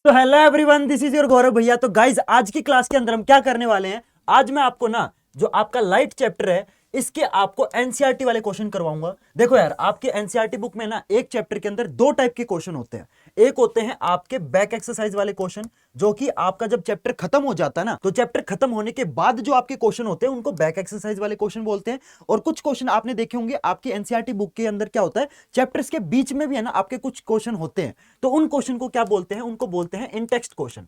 तो hello everyone, this is your Gaurav भैया। तो गाइज आज की क्लास के अंदर हम क्या करने वाले हैं, आज मैं आपको ना जो आपका लाइट चैप्टर है इसके आपको एनसीईआरटी वाले क्वेश्चन करवाऊंगा। देखो यार, आपके एनसीईआरटी बुक में ना एक चैप्टर के अंदर दो टाइप के क्वेश्चन होते हैं। एक होते हैं आपके बैक एक्सरसाइज वाले क्वेश्चन, जो कि आपका जब चैप्टर खत्म हो जाता है ना, तो चैप्टर खत्म होने के बाद जो आपके क्वेश्चन होते हैं उनको बैक एक्सरसाइज वाले क्वेश्चन बोलते हैं। और कुछ क्वेश्चन आपने देखे होंगे आपकी एनसीईआरटी बुक के अंदर क्या होता है, चैप्टर्स के बीच में भी है ना आपके कुछ क्वेश्चन होते हैं, तो उन क्वेश्चन को क्या बोलते हैं, उनको बोलते हैं इन टेक्स्ट क्वेश्चन।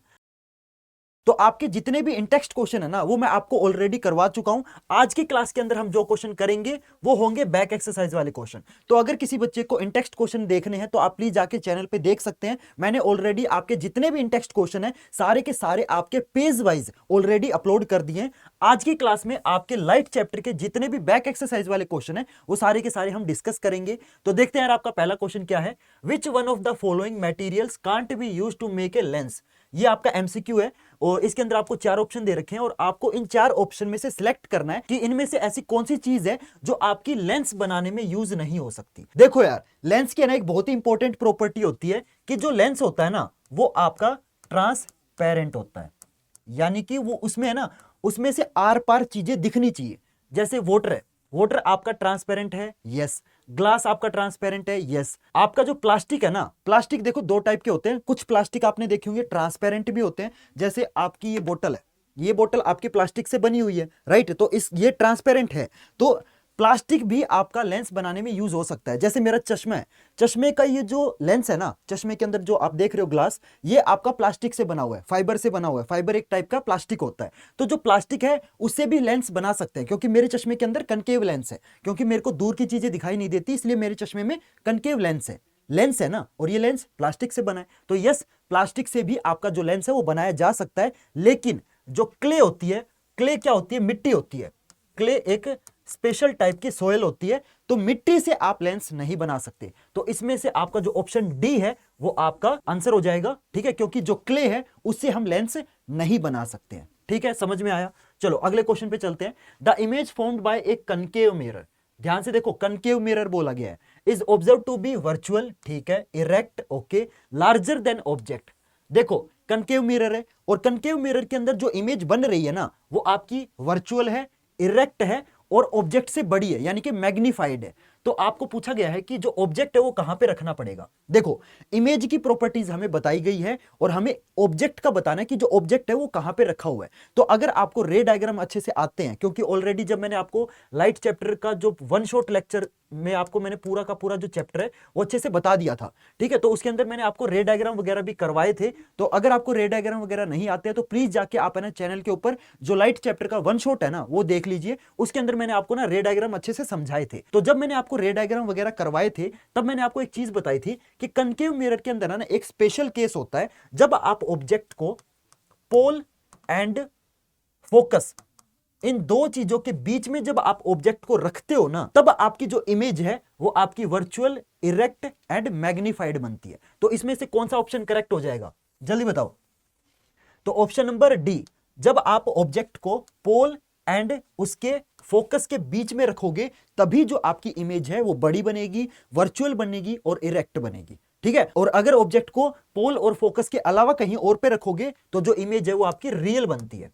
तो आपके जितने भी इंटेक्स्ट क्वेश्चन है ना वो मैं आपको ऑलरेडी करवा चुका हूं। आज की क्लास के अंदर हम जो क्वेश्चन करेंगे वो होंगे बैक एक्सरसाइज वाले क्वेश्चन। तो अगर किसी बच्चे को इंटेक्स्ट क्वेश्चन देखने हैं तो आप प्लीज जाके चैनल पे देख सकते हैं। मैंने ऑलरेडी आपके जितने भी इंटेक्स्ट क्वेश्चन है सारे के सारे आपके पेज वाइज ऑलरेडी अपलोड कर दिए। आज की क्लास में आपके लाइट चैप्टर के जितने भी बैक एक्सरसाइज वाले क्वेश्चन है वो सारे के सारे हम डिस्कस करेंगे। तो देखते हैं यार, आपका पहला क्वेश्चन क्या है, which one of the following materials can't be used to make a lens. ये आपका एमसीक्यू है और इसके अंदर आपको चार ऑप्शन दे रखे हैं और आपको इन चार ऑप्शन में से सिलेक्ट करना है कि इनमें से ऐसी कौन सी चीज है जो आपकी लेंस बनाने में यूज नहीं हो सकती। देखो यार, लेंस की ना एक बहुत ही इंपॉर्टेंट प्रॉपर्टी होती है कि जो लेंस होता है ना वो आपका ट्रांसपेरेंट होता है, यानी कि वो उसमें है ना, उसमें से आर पार चीजें दिखनी चाहिए। जैसे वाटर है, वाटर आपका ट्रांसपेरेंट है, यस। ग्लास आपका ट्रांसपेरेंट है, यस। आपका जो प्लास्टिक है ना, प्लास्टिक देखो दो टाइप के होते हैं। कुछ प्लास्टिक आपने देखे होंगे ट्रांसपेरेंट भी होते हैं, जैसे आपकी ये बोतल है, ये बोतल आपकी प्लास्टिक से बनी हुई है, राइट, तो इस ये ट्रांसपेरेंट है। तो प्लास्टिक भी आपका लेंस बनाने में यूज हो सकता है। जैसे मेरा चश्मा है, चश्मे का ये जो लेंस है ना, चश्मे के अंदर जो आप देख रहे हो ग्लास, ये आपका प्लास्टिक से बना हुआ है, फाइबर से बना हुआ है। फाइबर एक टाइप का प्लास्टिक होता है। तो जो प्लास्टिक है उससे भी लेंस बना सकते हैं, क्योंकि मेरे चश्मे के अंदर कनकेव लेंस है, क्योंकि मेरे को दूर की चीजें दिखाई नहीं देती, इसलिए मेरे चश्मे में कनकेव लेंस है ना, और ये लेंस प्लास्टिक से बना है। तो यस, प्लास्टिक से भी आपका जो लेंस है वो बनाया जा सकता है। लेकिन जो क्ले होती है, क्ले क्या होती है, मिट्टी होती है। क्ले एक स्पेशल टाइप की सोयल होती है, तो मिट्टी से आप लेंस नहीं बना सकते। तो इसमें से आपका जो ऑप्शन डी है वो आपका आंसर हो जाएगा, ठीक है, क्योंकि जो क्ले है उससे हम लेंस नहीं बना सकते हैं। ठीक है, समझ में आया। चलो अगले क्वेश्चन पे चलते हैं। The image formed by a concave mirror, ध्यान से देखो, कनकेव मिरर बोला गया है, is observe to be virtual, ठीक है, erect, okay, larger than object. देखो कनकेव मिरर है और कनकेव मिरर के अंदर जो इमेज बन रही है ना वो आपकी वर्चुअल है, इरेक्ट है और ऑब्जेक्ट से बड़ी है, यानी कि मैग्नीफाइड है। तो आपको पूछा गया है कि जो ऑब्जेक्ट है वो कहां पे रखना पड़ेगा। देखो इमेज की प्रॉपर्टीज हमें बताई गई है और हमें ऑब्जेक्ट का बताना है कि जो ऑब्जेक्ट है वो कहां पे रखा हुआ है। तो अगर आपको रे डायग्राम अच्छे से आते हैं, क्योंकि ऑलरेडी जब मैंने आपको लाइट चैप्टर का जो वन शॉट लेक्चर में आपको मैंने पूरा का पूरा जो चैप्टर है वो अच्छे से बता दिया था, ठीक है, तो उसके अंदर मैंने आपको रे डायग्राम वगैरह भी करवाए थे। तो अगर आपको रे डायग्राम वगैरह नहीं आते हैं तो प्लीज जाके आप है ना चैनल के ऊपर जो लाइट चैप्टर का वन शॉट है ना वो देख लीजिए, उसके अंदर मैंने आपको ना रे डायग्राम अच्छे से समझाए थे। तो जब मैंने आपको रे डायग्राम वगैरह करवाए थे तब मैंने आपको एक चीज बताई थी कि कनकेव मिरर के अंदर ना एक स्पेशल केस होता है, जब आप ऑब्जेक्ट को पोल एंड फोकस, इन दो चीजों के बीच में जब आप ऑब्जेक्ट को रखते हो ना, तब आपकी जो इमेज है वो आपकी वर्चुअल, इरेक्ट एंड मैग्नीफाइड बनती है। तो इसमें से कौन सा ऑप्शन करेक्ट हो जाएगा, जल्दी बताओ। तो ऑप्शन नंबर डी, जब आप ऑब्जेक्ट को पोल एंड उसके फोकस के बीच में रखोगे तभी जो आपकी इमेज है वो बड़ी बनेगी, वर्चुअल बनेगी और इरेक्ट बनेगी, ठीक है। और अगर ऑब्जेक्ट को पोल और फोकस के अलावा कहीं और पे रखोगे तो जो इमेज है वो आपकी रियल बनती है,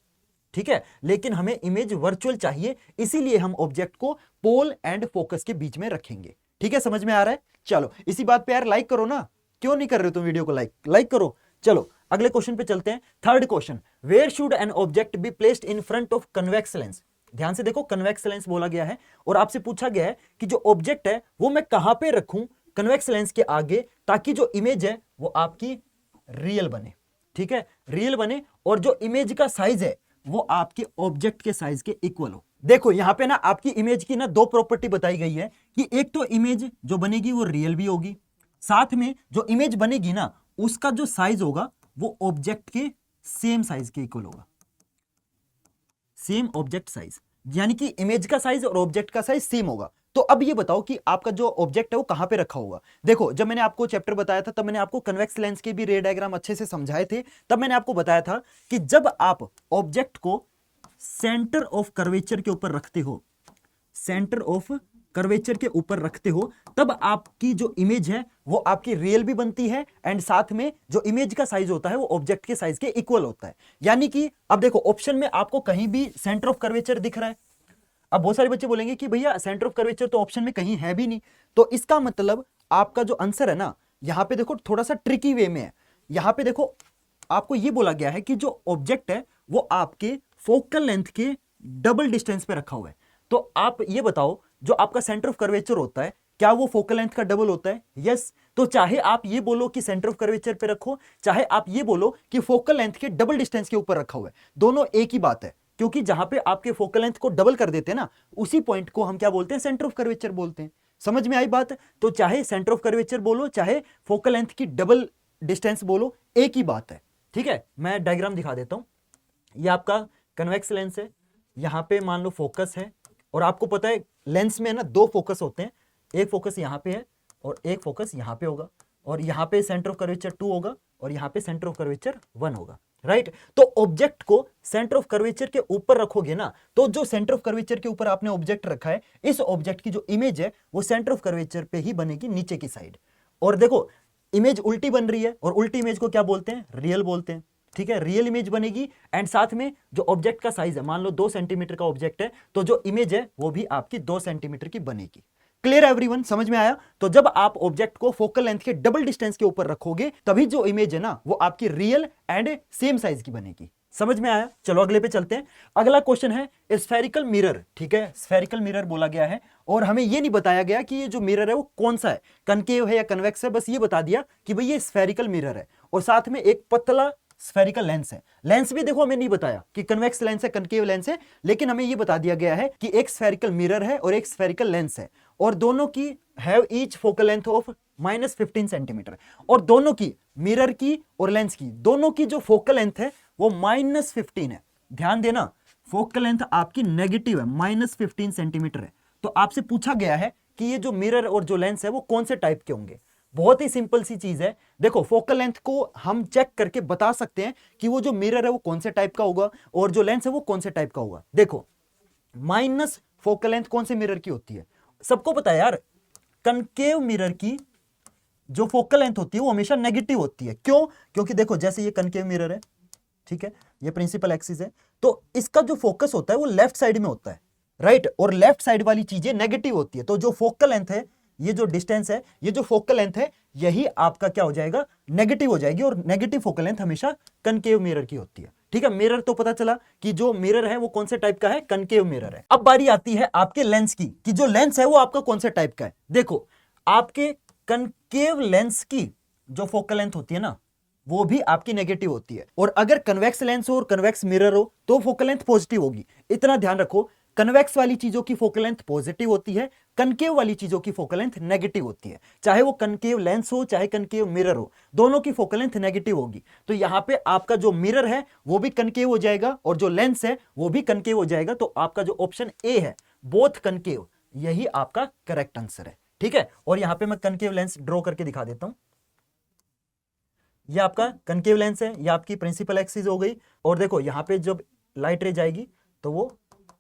ठीक है। लेकिन हमें इमेज वर्चुअल चाहिए, इसीलिए हम ऑब्जेक्ट को पोल एंड फोकस के बीच में रखेंगे, ठीक है, समझ में आ रहा है। चलो इसी बात पे यार लाइक करो ना, क्यों नहीं कर रहे हो तुम वीडियो को लाइक करो। चलो अगले क्वेश्चन पे चलते हैं। Third question, where should an object be placed in front of convex lens. ध्यान से देखो, कन्वेक्स लेंस बोला गया है और आपसे पूछा गया है कि जो ऑब्जेक्ट है वो मैं कहां पे रखूं कन्वेक्स लेंस के आगे, ताकि जो इमेज है वो आपकी रियल बने, ठीक है, रियल बने और जो इमेज का साइज है वो आपके ऑब्जेक्ट के साइज के इक्वल हो। देखो यहां पे ना आपकी इमेज की ना दो प्रॉपर्टी बताई गई है कि एक तो इमेज जो बनेगी वो रियल भी होगी, साथ में जो इमेज बनेगी ना उसका जो साइज होगा वो ऑब्जेक्ट के सेम साइज के इक्वल होगा, सेम ऑब्जेक्ट साइज, यानी कि इमेज का साइज और ऑब्जेक्ट का साइज सेम होगा। तो अब ये बताओ कि आपका जो ऑब्जेक्ट है वो कहां पे रखा होगा। देखो जब मैंने आपको चैप्टर बताया था तब मैंने आपको कन्वेक्स लेंस के भी रे डायग्राम अच्छे से समझाए थे। तब मैंने आपको बताया था कि जब आप ऑब्जेक्ट को सेंटर ऑफ कर्वेचर के ऊपर रखते हो, सेंटर ऑफ कर्वेचर के ऊपर रखते हो तब आपकी जो इमेज है वो आपकी रियल भी बनती है एंड साथ में जो इमेज का साइज होता है वो ऑब्जेक्ट के साइज के इक्वल होता है। यानी कि अब देखो ऑप्शन में आपको कहीं भी सेंटर ऑफ कर्वेचर दिख रहा है। अब बहुत सारे बच्चे बोलेंगे कि भैया सेंटर ऑफ कर्वेचर तो ऑप्शन में कहीं है भी नहीं, तो इसका मतलब आपका जो आंसर है ना यहां पे देखो थोड़ा सा ट्रिकी वे में है। यहां पे देखो आपको ये बोला गया है कि जो ऑब्जेक्ट है वो आपके फोकल लेंथ के डबल डिस्टेंस पे रखा हुआ है। तो आप ये बताओ जो आपका सेंटर ऑफ कर्वेचर होता है क्या वो फोकल लेंथ का डबल होता है? यस। तो चाहे आप ये बोलो कि सेंटर ऑफ कर्वेचर पे रखो, चाहे आप ये बोलो कि फोकल लेंथ के डबल डिस्टेंस के ऊपर रखा हुआ है, दोनों एक ही बात है। क्योंकि जहां पे आपके फोकल लेंथ को डबल कर देते हैं ना उसी पॉइंट को हम क्या बोलते हैं? सेंटर ऑफ कर्वेचर बोलते हैं। समझ में आई बात? तो चाहे सेंटर ऑफ कर्वेचर बोलो चाहे फोकल लेंथ की डबल डिस्टेंस बोलो, एक ही बात है। ठीक है, मैं डायग्राम दिखा देता हूं। ये आपका कन्वेक्स लेंस है, यहां पे मान लो फोकस है और आपको पता है लेंस में ना दो फोकस होते हैं, एक फोकस यहां पे है और एक फोकस यहां पे होगा, और यहां पे सेंटर ऑफ कर्वेचर 2 होगा और यहां पे सेंटर ऑफ कर्वेचर 1 होगा, राइट। तो ऑब्जेक्ट को सेंटर ऑफ कर्वेचर के ऊपर रखोगे ना तो जो सेंटर ऑफ कर्वेचर के ऊपर आपने ऑब्जेक्ट रखा है इस ऑब्जेक्ट की जो इमेज है वो सेंटर ऑफ कर्वेचर पे ही बनेगी नीचे की साइड। और देखो इमेज उल्टी बन रही है और उल्टी इमेज को क्या बोलते हैं? रियल बोलते हैं। ठीक है, रियल इमेज बनेगी एंड साथ में जो ऑब्जेक्ट का साइज है मान लो 2 सेंटीमीटर का ऑब्जेक्ट है तो जो इमेज है वो भी आपकी 2 सेंटीमीटर की बनेगी। Clear everyone? समझ में आया? तो जब आप ऑब्जेक्ट को फोकल लेंथ के डबल डिस्टेंस के ऊपर रखोगे तभी जो इमेज है ना वो आपकी रियल एंड सेम साइज की बनेगी। समझ में आया? चलो अगले पे चलते हैं। अगला क्वेश्चन है स्फेरिकल मिरर। ठीक है, स्फेरिकल मिरर बोला गया है और हमें ये नहीं बताया गया कि ये जो मिरर है वो कौन सा है, कनकेव है या कन्वेक्स है, बस ये बता दिया कि भाई ये स्फेरिकल मिरर है और साथ में एक पतला स्फेरिकल लेंस है। लेंस भी देखो हमें नहीं बताया कि कन्वेक्स लेंस है कनकेव लेंस है, लेकिन हमें ये बता दिया गया है कि एक स्फेरिकल मिरर है और एक स्फेरिकल लेंस है और दोनों की have each focal length of -15 centimetre, और दोनों की मिरर की और लेंस की दोनों की जो फोकल लेंथ है वो -15 है। ध्यान देना फोकल लेंथ आपकी नेगेटिव है, -15 सेंटीमीटर है। तो आपसे पूछा गया है कि ये जो मिरर और जो लेंस है वो कौन से टाइप के होंगे। बहुत ही सिंपल सी चीज है, देखो फोकल लेंथ को हम चेक करके बता सकते हैं कि वो जो मिरर है वो कौन से टाइप का होगा और जो लेंस है वो कौन से टाइप का होगा। देखो माइनस फोकल लेंथ कौन से मिरर की होती है? सबको पता है यार, कनकेव मिरर की जो फोकल लेंथ होती है वो हमेशा नेगेटिव होती है। क्यों? क्योंकि देखो जैसे ये कनकेव मिरर है, ठीक है, ये प्रिंसिपल एक्सिस है, तो इसका जो फोकस होता है वो लेफ्ट साइड में होता है, राइट, और लेफ्ट साइड वाली चीजें नेगेटिव होती है। तो जो फोकल लेंथ है, ये जो डिस्टेंस है, ये जो फोकल लेंथ है, यही आपका क्या हो जाएगा? नेगेटिव हो जाएगी, और नेगेटिव फोकल लेंथ हमेशा कनकेव मिरर की होती है। ठीक है, मिरर तो पता चला कि जो मिरर है वो कौन से टाइप का है? कनकेव मिरर है। अब बारी आती है आपके लेंस की कि जो लेंस है वो आपका कौन से टाइप का है। देखो आपके कनकेव लेंस की जो फोकल लेंथ होती है ना वो भी आपकी नेगेटिव होती है, और अगर कन्वेक्स लेंस हो और कन्वेक्स मिरर हो तो फोकल लेंथ पॉजिटिव होगी। इतना ध्यान रखो, कन्वेक्स वाली चीजों की फोकल लेंथ पॉजिटिव होती है, कनकेव वाली चीजों की फोकल लेंथ नेगेटिव होती है। चाहे वो कनकेव लेंस हो चाहे कनकेव मिरर हो, दोनों की फोकल लेंथ नेगेटिव होगी। तो यहां पे आपका जो मिरर है वो भी कनकेव हो जाएगा और जो लेंस है वो भी कनकेव हो जाएगा। तो आपका जो ऑप्शन ए है बोथ कनकेव, यही आपका करेक्ट आंसर है। ठीक है, और यहां पे मैं कनकेव लेंस ड्रॉ करके दिखा देता हूं। ये आपका कनकेव लेंस है, ये आपकी प्रिंसिपल एक्सिस हो गई, और देखो यहां पे जब लाइट रे जाएगी तो वो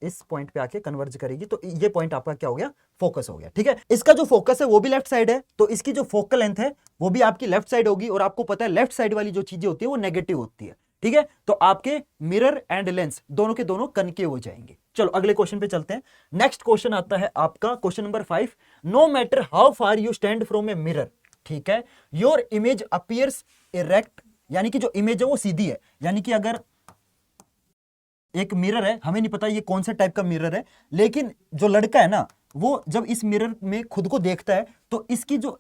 इस पॉइंट पे आके कन्वर्ज करेगी, तो ये पॉइंट आपका क्या हो गया? फोकस हो गया। ठीक है, इसका जो फोकस है वो भी लेफ्ट साइड है, तो इसकी जो फोकल लेंथ है वो भी आपकी लेफ्ट साइड होगी, और आपको पता है लेफ्ट साइड वाली जो चीजें होती है वो नेगेटिव होती है। ठीक है, तो आपके मिरर एंड लेंस दोनों के दोनों कनकेव हो जाएंगे। चलो अगले क्वेश्चन पे चलते हैं। नेक्स्ट क्वेश्चन आता है आपका question number 5। No matter how far you stand from a mirror, ठीक है, योर इमेज अपीयर्स इरेक्ट, यानी कि जो इमेज है वो सीधी है। यानी कि अगर एक मिरर है, हमें नहीं पता ये कौन सा टाइप का मिरर है, लेकिन जो लड़का है ना वो जब इस मिरर में खुद को देखता है तो इसकी जो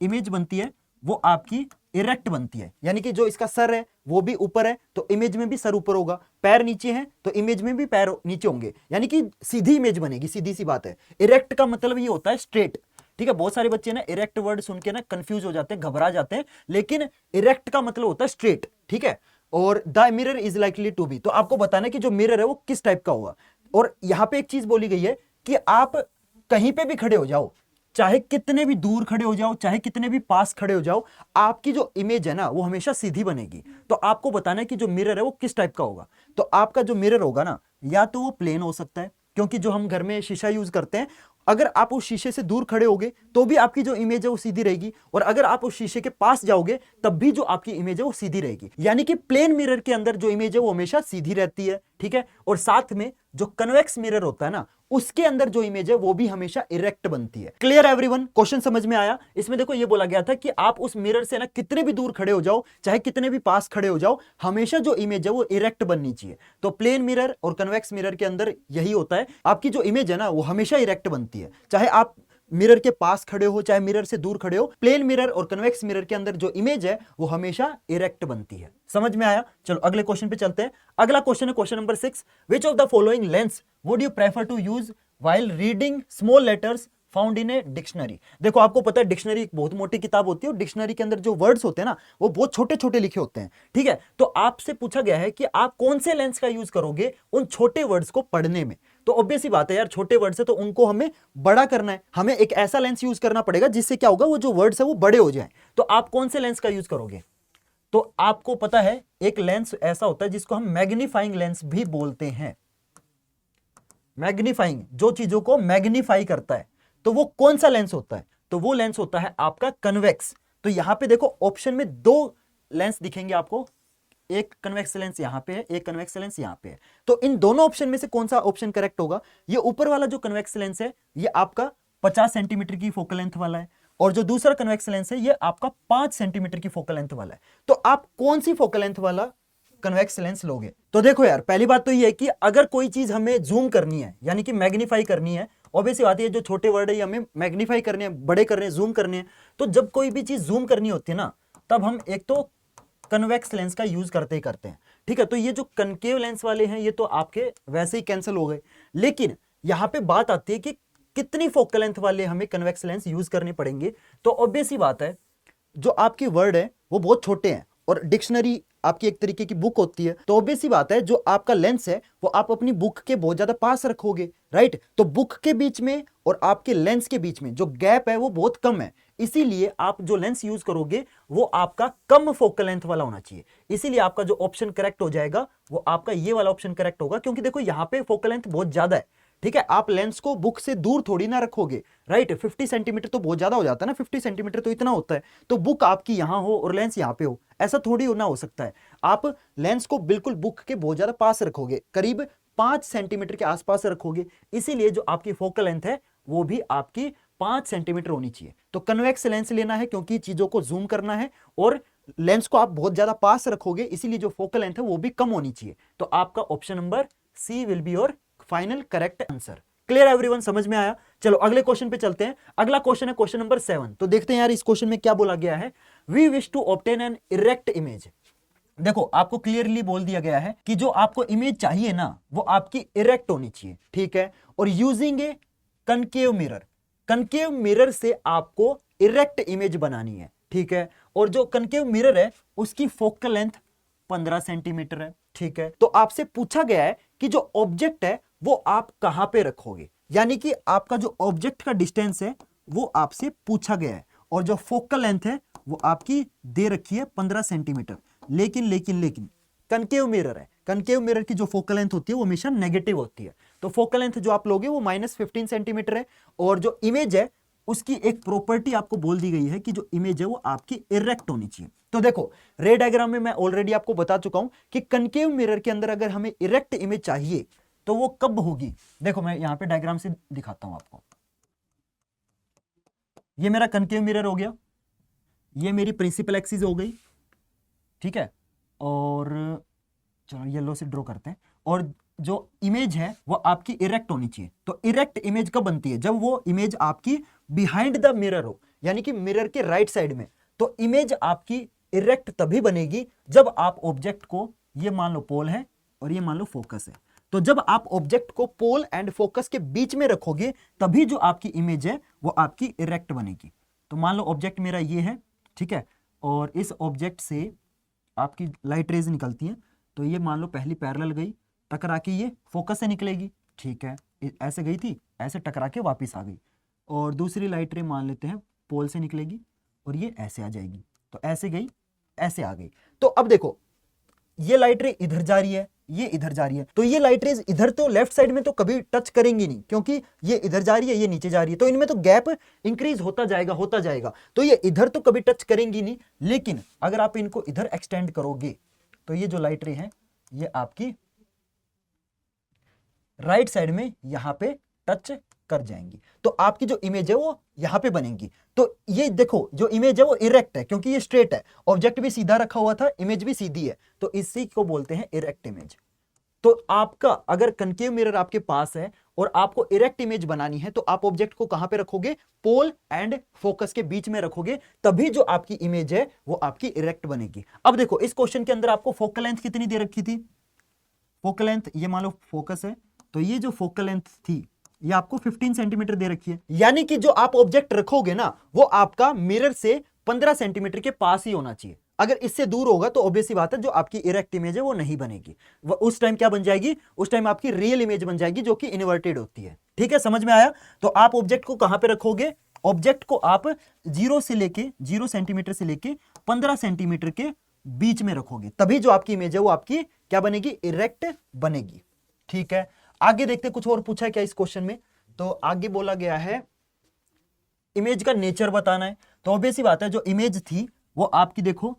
इमेज बनती है वो आपकी इरेक्ट बनती है। यानी कि जो इसका सर है वो भी ऊपर है तो इमेज में भी सर ऊपर होगा, पैर नीचे हैं तो इमेज में भी पैर नीचे होंगे, यानी कि सीधी इमेज बनेगी। सीधी सी बात है। इरेक्ट का मतलब ये होता है स्ट्रेट। ठीक है, बहुत सारे बच्चे ना इरेक्ट वर्ड सुन के ना कंफ्यूज हो जाते हैं, घबरा जाते हैं, लेकिन इरेक्ट का मतलब होता है स्ट्रेट। ठीक है, और the mirror is likely to be, तो आपको बताना है कि जो मिरर है वो किस टाइप का होगा। और यहां पे एक चीज बोली गई है कि आप कहीं पे भी खड़े हो जाओ, चाहे कितने भी दूर खड़े हो जाओ, चाहे कितने भी पास खड़े हो जाओ, आपकी जो इमेज है ना वो हमेशा सीधी बनेगी। तो आपको बताना है कि जो मिरर है वो किस टाइप का होगा। तो आपका जो मिरर होगा ना या तो वो प्लेन हो सकता है, क्योंकि जो हम घर में शीशा यूज करते हैं, अगर आप उस शीशे से दूर खड़े होगे तो भी आपकी जो इमेज है वो सीधी रहेगी, और अगर आप उस शीशे के पास जाओगे तब भी जो आपकी इमेज है वो सीधी रहेगी। यानी कि प्लेन मिरर के अंदर जो इमेज है वो हमेशा सीधी रहती है, ठीक है। और साथ में जो कन्वेक्स मिरर होता है ना, उसके अंदर जो इमेज है वो भी हमेशा इरेक्ट बनती है। Clear everyone? क्वेश्चन समझ में आया? इसमें देखो ये बोला गया था कि आप उस मिरर से ना कितने भी दूर खड़े हो जाओ, चाहे कितने भी पास खड़े हो जाओ, हमेशा जो इमेज है वो इरेक्ट बननी चाहिए। तो प्लेन मिरर और कन्वेक्स मिरर के अंदर यही होता है, आपकी जो इमेज है ना वो हमेशा इरेक्ट बनती है, चाहे आप मिरर के पास खड़े हो चाहे मिरर से दूर खड़े हो। प्लेन मिरर और कन्वेक्स मिरर के अंदर जो इमेज है वो हमेशा इरेक्ट बनती है। समझ में आया? चलो अगले क्वेश्चन पे चलते हैं। अगला क्वेश्चन है question number 6। Which of the following lens would you prefer to use while reading small letters found in a dictionary? देखो आपको पता है डिक्शनरी एक बहुत मोटी किताब होती है, और डिक्शनरी के अंदर जो वर्ड्स होते हैं ना वो बहुत छोटे छोटे लिखे होते हैं, ठीक है। तो आपसे पूछा गया है कि आप कौन से लेंस का यूज करोगे उन छोटे वर्ड्स को पढ़ने में। तो ऑब्वियस ही बात है यार, छोटे वर्ड्स है तो उनको हमें बड़ा करना है, हमें एक ऐसा लेंस यूज करना पड़ेगा जिससे क्या होगा, वो जो वर्ड्स है वो बड़े हो जाए। तो आप कौन से लेंस का यूज करोगे? तो आपको पता है एक लेंस ऐसा होता है जिसको हम मैग्नीफाइंग लेंस भी बोलते हैं। मैग्नीफाइंग, जो चीजों को मैग्नीफाई करता है, तो वो कौन सा लेंस होता है? तो वो लेंस होता है आपका कन्वेक्स। तो यहां पे देखो ऑप्शन में दो लेंस दिखेंगे आपको, एक कन्वेक्स लेंस यहां पे है, एक कन्वेक्स लेंस यहां पे है। तो इन दोनों ऑप्शन में से कौन सा ऑप्शन करेक्ट होगा? ये ऊपर वाला जो कन्वेक्स लेंस है ये आपका 50 सेंटीमीटर की फोकल लेंथ वाला है, और जो दूसरा कन्वेक्स लेंस है ये आपका 5 सेंटीमीटर की फोकल लेंथ वाला है। तो आप कौन सी फोकल लेंथ वाला कन्वेक्स लेंस लोगे? तो देखो यार, पहली बात तो ये है कि अगर कोई चीज हमें जूम करनी है यानी कि मैग्नीफाई करनी है, ऑब्वियसली बात है जो छोटे वर्ड है हमें मैग्नीफाई करने हैं, बड़े करने हैं, जूम करने हैं। तो जब कोई भी चीज जूम करनी होती है ना, तब हम एक तो कन्वेक्स लेंस का यूज करते ही करते हैं, ठीक है। तो ये जो कनकेव लेंस वाले हैं ये तो आपके वैसे ही कैंसिल हो गए। लेकिन यहां पे बात आती है कि कितनी फोकल लेंथ वाले हमें कन्वेक्स लेंस यूज करने पड़ेंगे। तो ऑब्वियस ही बात है जो आपके वर्ड है वो बहुत छोटे हैं, और डिक्शनरी आपकी एक तरीके की बुक होती है, तो ऑब्वियस ही बात है जो आपका लेंस है वो आप अपनी बुक के बहुत ज्यादा पास रखोगे, राइट। तो बुक के बीच में और आपके लेंस के बीच में जो गैप है वो बहुत कम है, इसीलिए आप जो लेंस यूज करोगे वो आपका कम फोकल लेंथ वाला होना चाहिए। इसीलिए आपका जो ऑप्शन करेक्ट हो जाएगा वो आपका ये वाला ऑप्शन करेक्ट होगा, क्योंकि देखो यहां पे फोकल लेंथ बहुत ज्यादा है, ठीक है। आप लेंस को बुक से दूर थोड़ी ना रखोगे, राइट। 50 सेंटीमीटर तो बहुत ज्यादा हो जाता है ना, 50 सेंटीमीटर तो इतना होता है। तो बुक आपकी यहां हो और लेंस यहां पे हो, ऐसा थोड़ी होना हो सकता है। आप लेंस को बिल्कुल बुक के बहुत ज्यादा पास रखोगे, करीब 5 सेंटीमीटर के आसपास रखोगे, इसीलिए जो आपकी फोकल लेंथ है वो भी आपकी 5 सेंटीमीटर होनी चाहिए। तो कन्वेक्स लेंस लेना है क्योंकि चीजों को जूम करना है, और लेंस को आप बहुत ज्यादा पास रखोगे इसीलिए जो फोकल लेंथ है वो भी कम होनी चाहिए। तो आपका option number C will be your final correct answer. Clear everyone? समझ में आया? चलो अगले क्वेश्चन पे चलते हैं। अगला क्वेश्चन है क्वेश्चन नंबर 7। तो देखते हैं यार इस क्वेश्चन में क्या बोला गया है। We wish to obtain an erect image. देखो आपको क्लियरली बोल दिया गया है कि जो आपको इमेज चाहिए ना वो आपकी इरेक्ट होनी चाहिए, ठीक है। और यूजिंग ए कनकेव मिरर, कनकेव मिरर से आपको इरेक्ट इमेज बनानी है, ठीक है। और जो कनकेव मिरर है उसकी फोकल लेंथ 15 सेंटीमीटर है, ठीक है। तो आपसे पूछा गया है कि जो ऑब्जेक्ट है वो आप कहां पे रखोगे, यानी कि आपका जो ऑब्जेक्ट का डिस्टेंस है वो आपसे पूछा गया है, और जो फोकल लेंथ है वो आपकी दे रखी है 15 सेंटीमीटर। लेकिन कनकेव मिरर है, कनकेव मिरर की जो फोकल लेंथ होती है वो हमेशा नेगेटिव होती है। तो फोकल लेंथ जो आप लोगे वो -15 सेंटीमीटर है, और जो इमेज है उसकी एक प्रॉपर्टी आपको बोल दी गई है कि जो इमेज है वो आपकी इरेक्ट होनी चाहिए। तो देखो रे डायग्राम में मैं ऑलरेडी आपको बता चुका हूं कि कनकेव मिरर के अंदर अगर हमें इरेक्ट इमेज चाहिए तो वो कब होगी। देखो मैं यहां पे डायग्राम से दिखाता हूं आपको। ये मेरा कनकेव मिरर हो गया, ये मेरी प्रिंसिपल एक्सिस हो गई, ठीक है। और चलो येलो से ड्रॉ करते हैं, और जो इमेज है वो आपकी इरेक्ट होनी चाहिए। तो इरेक्ट इमेज कब बनती है? जब वो इमेज आपकी बिहाइंड द मिरर हो, यानी कि मिरर के राइट साइड में। तो इमेज आपकी इरेक्ट तभी बनेगी जब आप ऑब्जेक्ट को, ये मान लो पोल है और ये मान लो फोकस है, तो जब आप ऑब्जेक्ट को पोल एंड फोकस के बीच में रखोगे तभी जो आपकी इमेज है वो आपकी इरेक्ट बनेगी। तो मान लो ऑब्जेक्ट मेरा ये है, ठीक है, और इस ऑब्जेक्ट से आपकी लाइट रेज निकलती हैं, तो ये मान लो पहली पैरेलल गई, टकरा के ये फोकस से निकलेगी, ठीक है, ऐसे गई थी, ऐसे टकरा के वापस आ गई। और दूसरी लाइट रे मान लेते हैं पोल से निकलेगी और ये ऐसे आ जाएगी, तो ऐसे गई, ऐसे आ गई। तो अब देखो ये लाइट रे इधर जा रही है, ये इधर जा रही है, तो ये लाइट रेज इधर तो लेफ्ट साइड में तो कभी टच करेंगी नहीं, क्योंकि ये इधर जा रही है, ये नीचे जा रही है, तो इनमें तो गैप इंक्रीज होता जाएगा, तो ये इधर तो कभी टच करेंगी नहीं। लेकिन अगर आप इनको इधर एक्सटेंड करोगे तो ये जो लाइट रे है ये आपकी राइट साइड में यहां पे टच कर जाएंगी, तो आपकी जो इमेज है वो यहां पे बनेगी। तो ये देखो जो इमेज है वो इरेक्ट है, क्योंकि ये स्ट्रेट है, ऑब्जेक्ट भी सीधा रखा हुआ था, इमेज भी सीधी है, तो इसी को बोलते हैं इरेक्ट इमेज। तो आपका अगर कनकेव मिरर आपके पास है और आपको इरेक्ट इमेज बनानी है, तो आप ऑब्जेक्ट को कहां पे रखोगे? पोल एंड फोकस के बीच में रखोगे, तभी जो आपकी इमेज है वो आपकी इरेक्ट बनेगी। अब देखो इस क्वेश्चन के अंदर आपको फोकल लेंथ कितनी दे रखी थी? फोकल लेंथ, ये मान लो फोकस है, तो ये जो फोकल लेंथ थी ये आपको 15 सेंटीमीटर दे रखी है, यानी कि जो आप ऑब्जेक्ट रखोगे ना वो आपका मिरर से 15 सेंटीमीटर के पास ही होना चाहिए। अगर इससे दूर होगा तो ऑब्वियस सी बात है जो आपकी इरेक्ट इमेज है वो नहीं बनेगी, वो उस टाइम क्या बन जाएगी? उस टाइम आपकी रियल इमेज बन जाएगी जो कि इन्वर्टेड होती है। ठीक है, समझ में आया? तो आप ऑब्जेक्ट को कहां पे रखोगे? ऑब्जेक्ट को आप 0 सेंटीमीटर से लेके 15 सेंटीमीटर के बीच में रखोगे, तभी जो आपकी इमेज है वो आपकी क्या बनेगी? इरेक्ट बनेगी। ठीक है, आगे देखते कुछ और पूछा है क्या इस क्वेश्चन में। तो आगे बोला गया है इमेज का नेचर बताना है, तो ऑब्वियस सी बात है जो इमेज थी वो आपकी देखो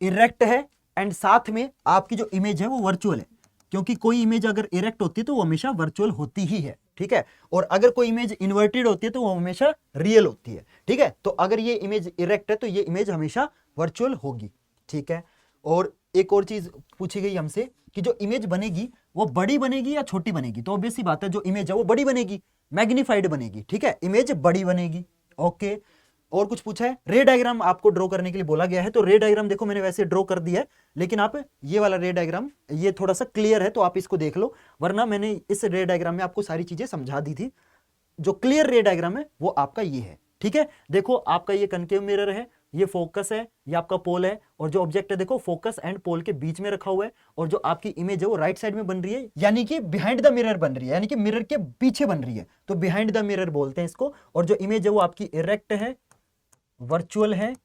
इरेक्ट है, एंड साथ में आपकी जो इमेज है वो वर्चुअल है, क्योंकि कोई इमेज अगर इरेक्ट होती है तो वो हमेशा वर्चुअल होती ही है। ठीक है, और अगर कोई इमेज इन्वर्टेड होती है तो वो हमेशा रियल होती है। ठीक है, तो अगर ये इमेज इरेक्ट है तो ये इमेज हमेशा वर्चुअल होगी। ठीक है, और एक और चीज पूछी गई हमसे कि जो इमेज बनेगी वो बड़ी बनेगी या छोटी बनेगी, तो ऑब्वियस सी बात है जो इमेज है वो बड़ी बनेगी, मैग्नीफाइड बनेगी। ठीक है, इमेज बड़ी बनेगी। ओके, और कुछ पूछा है? रे डायग्राम आपको ड्रॉ करने के लिए बोला गया है, तो रे डायग्राम देखो मैंने वैसे ड्रॉ कर दिया है, लेकिन आप ये वाला रे डायग्राम ये थोड़ा सा क्लियर है तो आप इसको देख लो, वरना मैंने इस रे डायग्राम में आपको सारी चीजें समझा दी थी। जो क्लियर रे डायग्राम है वो आपका ये है। ठीक है, देखो आपका ये कनकेव मिरर है, ये फोकस है, ये आपका पोल है, और जो ऑब्जेक्ट है देखो फोकस एंड पोल के बीच में रखा हुआ है, और जो आपकी इमेज है वो राइट साइड में बन रही है, यानी कि बिहाइंड द मिरर बन रही है, यानी कि मिरर के पीछे बन रही है, तो बिहाइंड द मिरर बोलते हैं इसको। और जो इमेज है वो आपकी इरेक्ट है, वर्चुअल है,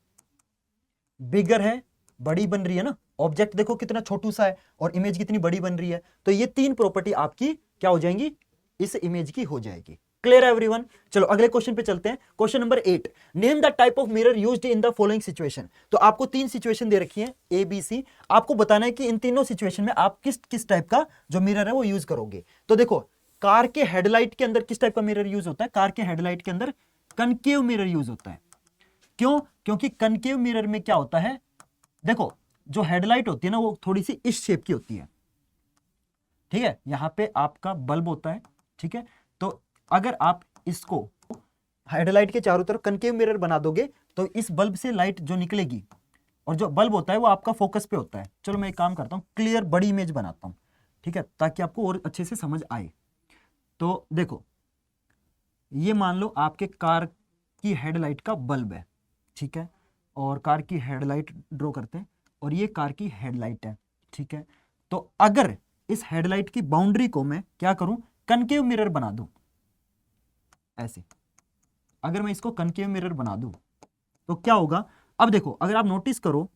बिगर है, बड़ी बन रही है ना। ऑब्जेक्ट देखो कितना छोटू सा है और इमेज कितनी बड़ी बन रही है, तो ये तीन प्रॉपर्टी आपकी क्या हो जाएंगी? इस इमेज की हो जाएगी। क्लियर है एवरीवन? चलो अगले क्वेश्चन पे चलते हैं। Question number 8, name the type of mirror used in the following situation. तो आपको तीन सिचुएशन दे रखी है ए बी सी, आपको बताना है कि इन तीनों सिचुएशन में आप किस किस टाइप का जो मिरर है वो यूज करोगे। तो देखो कार के हेडलाइट के अंदर किस टाइप का मिरर यूज होता है? कार के हेडलाइट के अंदर कनकेव मिरर यूज होता है। क्यों? क्योंकि कनकेव मिरर में क्या होता है, देखो जो हेडलाइट होती है ना वो थोड़ी सी इस शेप की होती है। ठीक है, यहां पे आपका बल्ब होता है। ठीक है, तो अगर आप इसको हेडलाइट के चारों तरफ कनकेव मिरर बना दोगे तो इस बल्ब से लाइट जो निकलेगी, और जो बल्ब होता है वो आपका फोकस पे होता है। चलो मैं एक काम करता हूं, क्लियर बड़ी इमेज बनाता हूं, ठीक है, ताकि आपको और अच्छे से समझ आए। तो देखो ये मान लो आपके कार की हेडलाइट का बल्ब है, ठीक है, और कार की हेडलाइट ड्रॉ करते हैं, और ये कार की हेडलाइट है। ठीक है, तो अगर इस हेडलाइट की बाउंड्री को मैं क्या करूं? कनकेव मिरर बना दूं, ऐसे। अगर मैं इसको कनकेव मिरर बना दूं तो क्या होगा? अब देखो अगर आप नोटिस करो,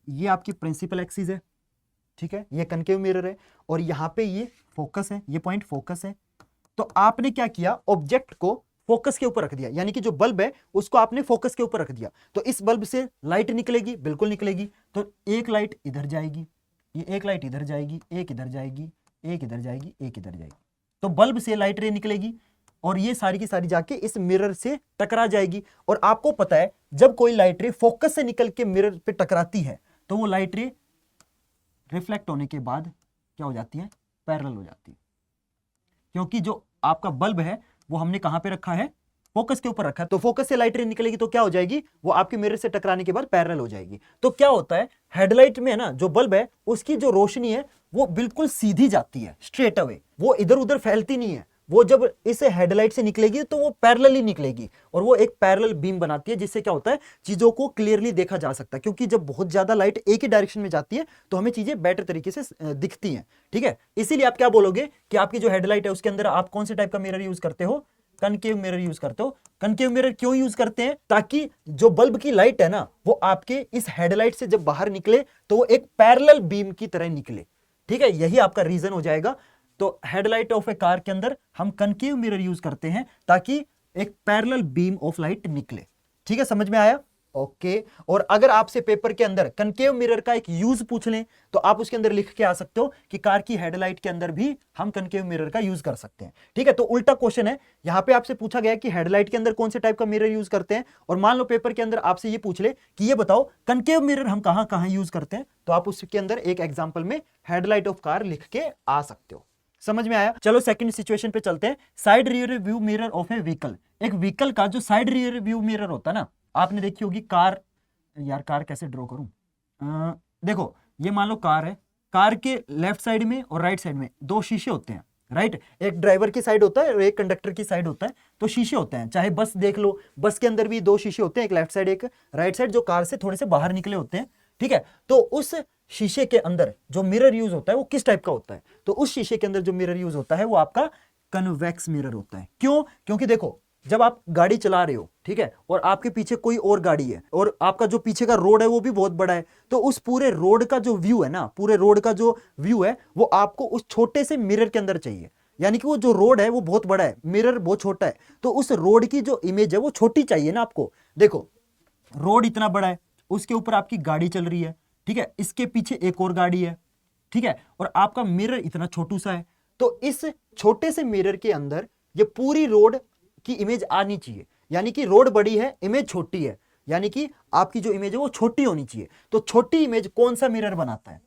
ये आपकी प्रिंसिपल एक्सिस है, ठीक है, ये कनकेव मिरर है, और यहां पे ये फोकस है, ये पॉइंट फोकस है। तो आपने क्या किया? ऑब्जेक्ट को फोकस के ऊपर रख दिया, यानी कि जो बल्ब है उसको आपने फोकस के ऊपर रख दिया, तो इस बल्ब से लाइट निकलेगी, बिल्कुल निकलेगी। तो एक लाइट इधर जाएगी, ये एक लाइट इधर जाएगी, एक इधर जाएगी, एक इधर जाएगी, एक इधर जाएगी, तो बल्ब से लाइट रे निकलेगी, और ये सारी की सारी जाके इस मिरर से टकरा जाएगी। और आपको पता है जब कोई लाइट रे फोकस से निकल के मिरर पे टकराती है तो वो लाइट रे रिफ्लेक्ट होने के बाद क्या हो जाती है? पैरेलल हो जाती है, क्योंकि जो आपका बल्ब है वो हमने कहां पे रखा है? फोकस के ऊपर रखा है, तो फोकस से लाइट रे निकलेगी तो क्या हो जाएगी? वो आपके मिरर से टकराने के बाद पैरेलल हो जाएगी। तो क्या होता है हेडलाइट में ना, जो बल्ब है उसकी जो रोशनी है वो बिल्कुल सीधी जाती है, स्ट्रेट अवे, वो इधर उधर फैलती नहीं है। वो जब इस हेडलाइट से निकलेगी तो वो पैरेलल ही निकलेगी, और वो एक पैरेलल बीम बनाती है, जिससे क्या होता है चीजों को क्लियरली देखा जा सकता है। क्योंकि जब बहुत ज्यादा लाइट एक ही डायरेक्शन में जाती है तो हमें चीजें बेटर तरीके से दिखती हैं। ठीक है, इसीलिए आप क्या बोलोगे कि आपकी जो हेडलाइट है उसके अंदर आप कौन से टाइप का मिरर यूज करते हो? कनकेव मिरर यूज करते हो। कनकेव मिरर क्यों यूज करते हैं? ताकि जो बल्ब की लाइट है ना वो आपके इस हेडलाइट से जब बाहर निकले तो वो एक पैरेलल बीम की तरह निकले। ठीक है, यही आपका रीजन हो जाएगा। तो हेडलाइट ऑफ ए कार के अंदर हम कनकेव मिरर यूज करते हैं ताकि एक पैरेलल बीम ऑफ लाइट निकले। ठीक है, समझ में आया? ओके। और अगर आपसे पेपर के अंदर कनकेव मिरर का एक यूज पूछ लें तो आप उसके अंदर लिख के आ सकते हो कि कार की हेडलाइट के अंदर भी हम कनकेव मिरर का यूज कर सकते हैं। ठीक है, तो उल्टा क्वेश्चन है, यहां पे आपसे पूछा गया कि हेडलाइट के अंदर कौन से टाइप का मिरर यूज करते हैं, और मान लो पेपर के अंदर आपसे ये पूछ ले कि ये बताओ कनकेव मिरर हम कहां कहां यूज करते हैं, तो आप उसके अंदर एक एग्जाम्पल में हेडलाइट ऑफ कार लिख के आ सकते हो। समझ में आया? चलो सेकंड सिचुएशन पे चलते हैं। Side rear view mirror of A vehicle. एक व्हीकल का जो साइड रियर व्यू मिरर होता है ना, आपने देखी होगी कार, यार कार कैसे ड्रॉ करूं, देखो ये मान लो कार है, कार के लेफ्ट साइड में और राइट साइड में दो शीशे होते हैं, राइट? एक ड्राइवर की साइड होता है और एक कंडक्टर की साइड होता है, तो शीशे होते हैं। चाहे बस देख लो, बस के अंदर भी दो शीशे होते हैं, एक लेफ्ट साइड एक राइट साइड, जो कार से थोड़े से बाहर निकले होते हैं। ठीक है, तो उस शीशे के अंदर जो मिरर यूज होता है वो किस टाइप का होता है? तो उस शीशे के अंदर जो मिरर यूज होता है वो आपका कन्वेक्स मिरर होता है। क्यों? क्योंकि देखो जब आप गाड़ी चला रहे हो, ठीक है, और आपके पीछे कोई और गाड़ी है और आपका जो पीछे का रोड है वो भी बहुत बड़ा है, तो उस पूरे रोड का जो व्यू है ना, पूरे रोड का जो व्यू है वो आपको उस छोटे से मिरर के अंदर चाहिए। यानी कि वो जो रोड है वो बहुत बड़ा है, मिरर बहुत छोटा है, तो उस रोड की जो इमेज है वो छोटी चाहिए ना आपको। देखो रोड इतना बड़ा है, उसके ऊपर आपकी गाड़ी चल रही है, ठीक है, इसके पीछे एक और गाड़ी है, ठीक है, और आपका मिरर इतना छोटू सा है, तो इस छोटे से मिरर के अंदर ये पूरी रोड की इमेज आनी चाहिए। यानी कि रोड बड़ी है, इमेज छोटी है, यानी कि आपकी जो इमेज है वो छोटी होनी चाहिए। तो छोटी इमेज कौन सा मिरर बनाता है?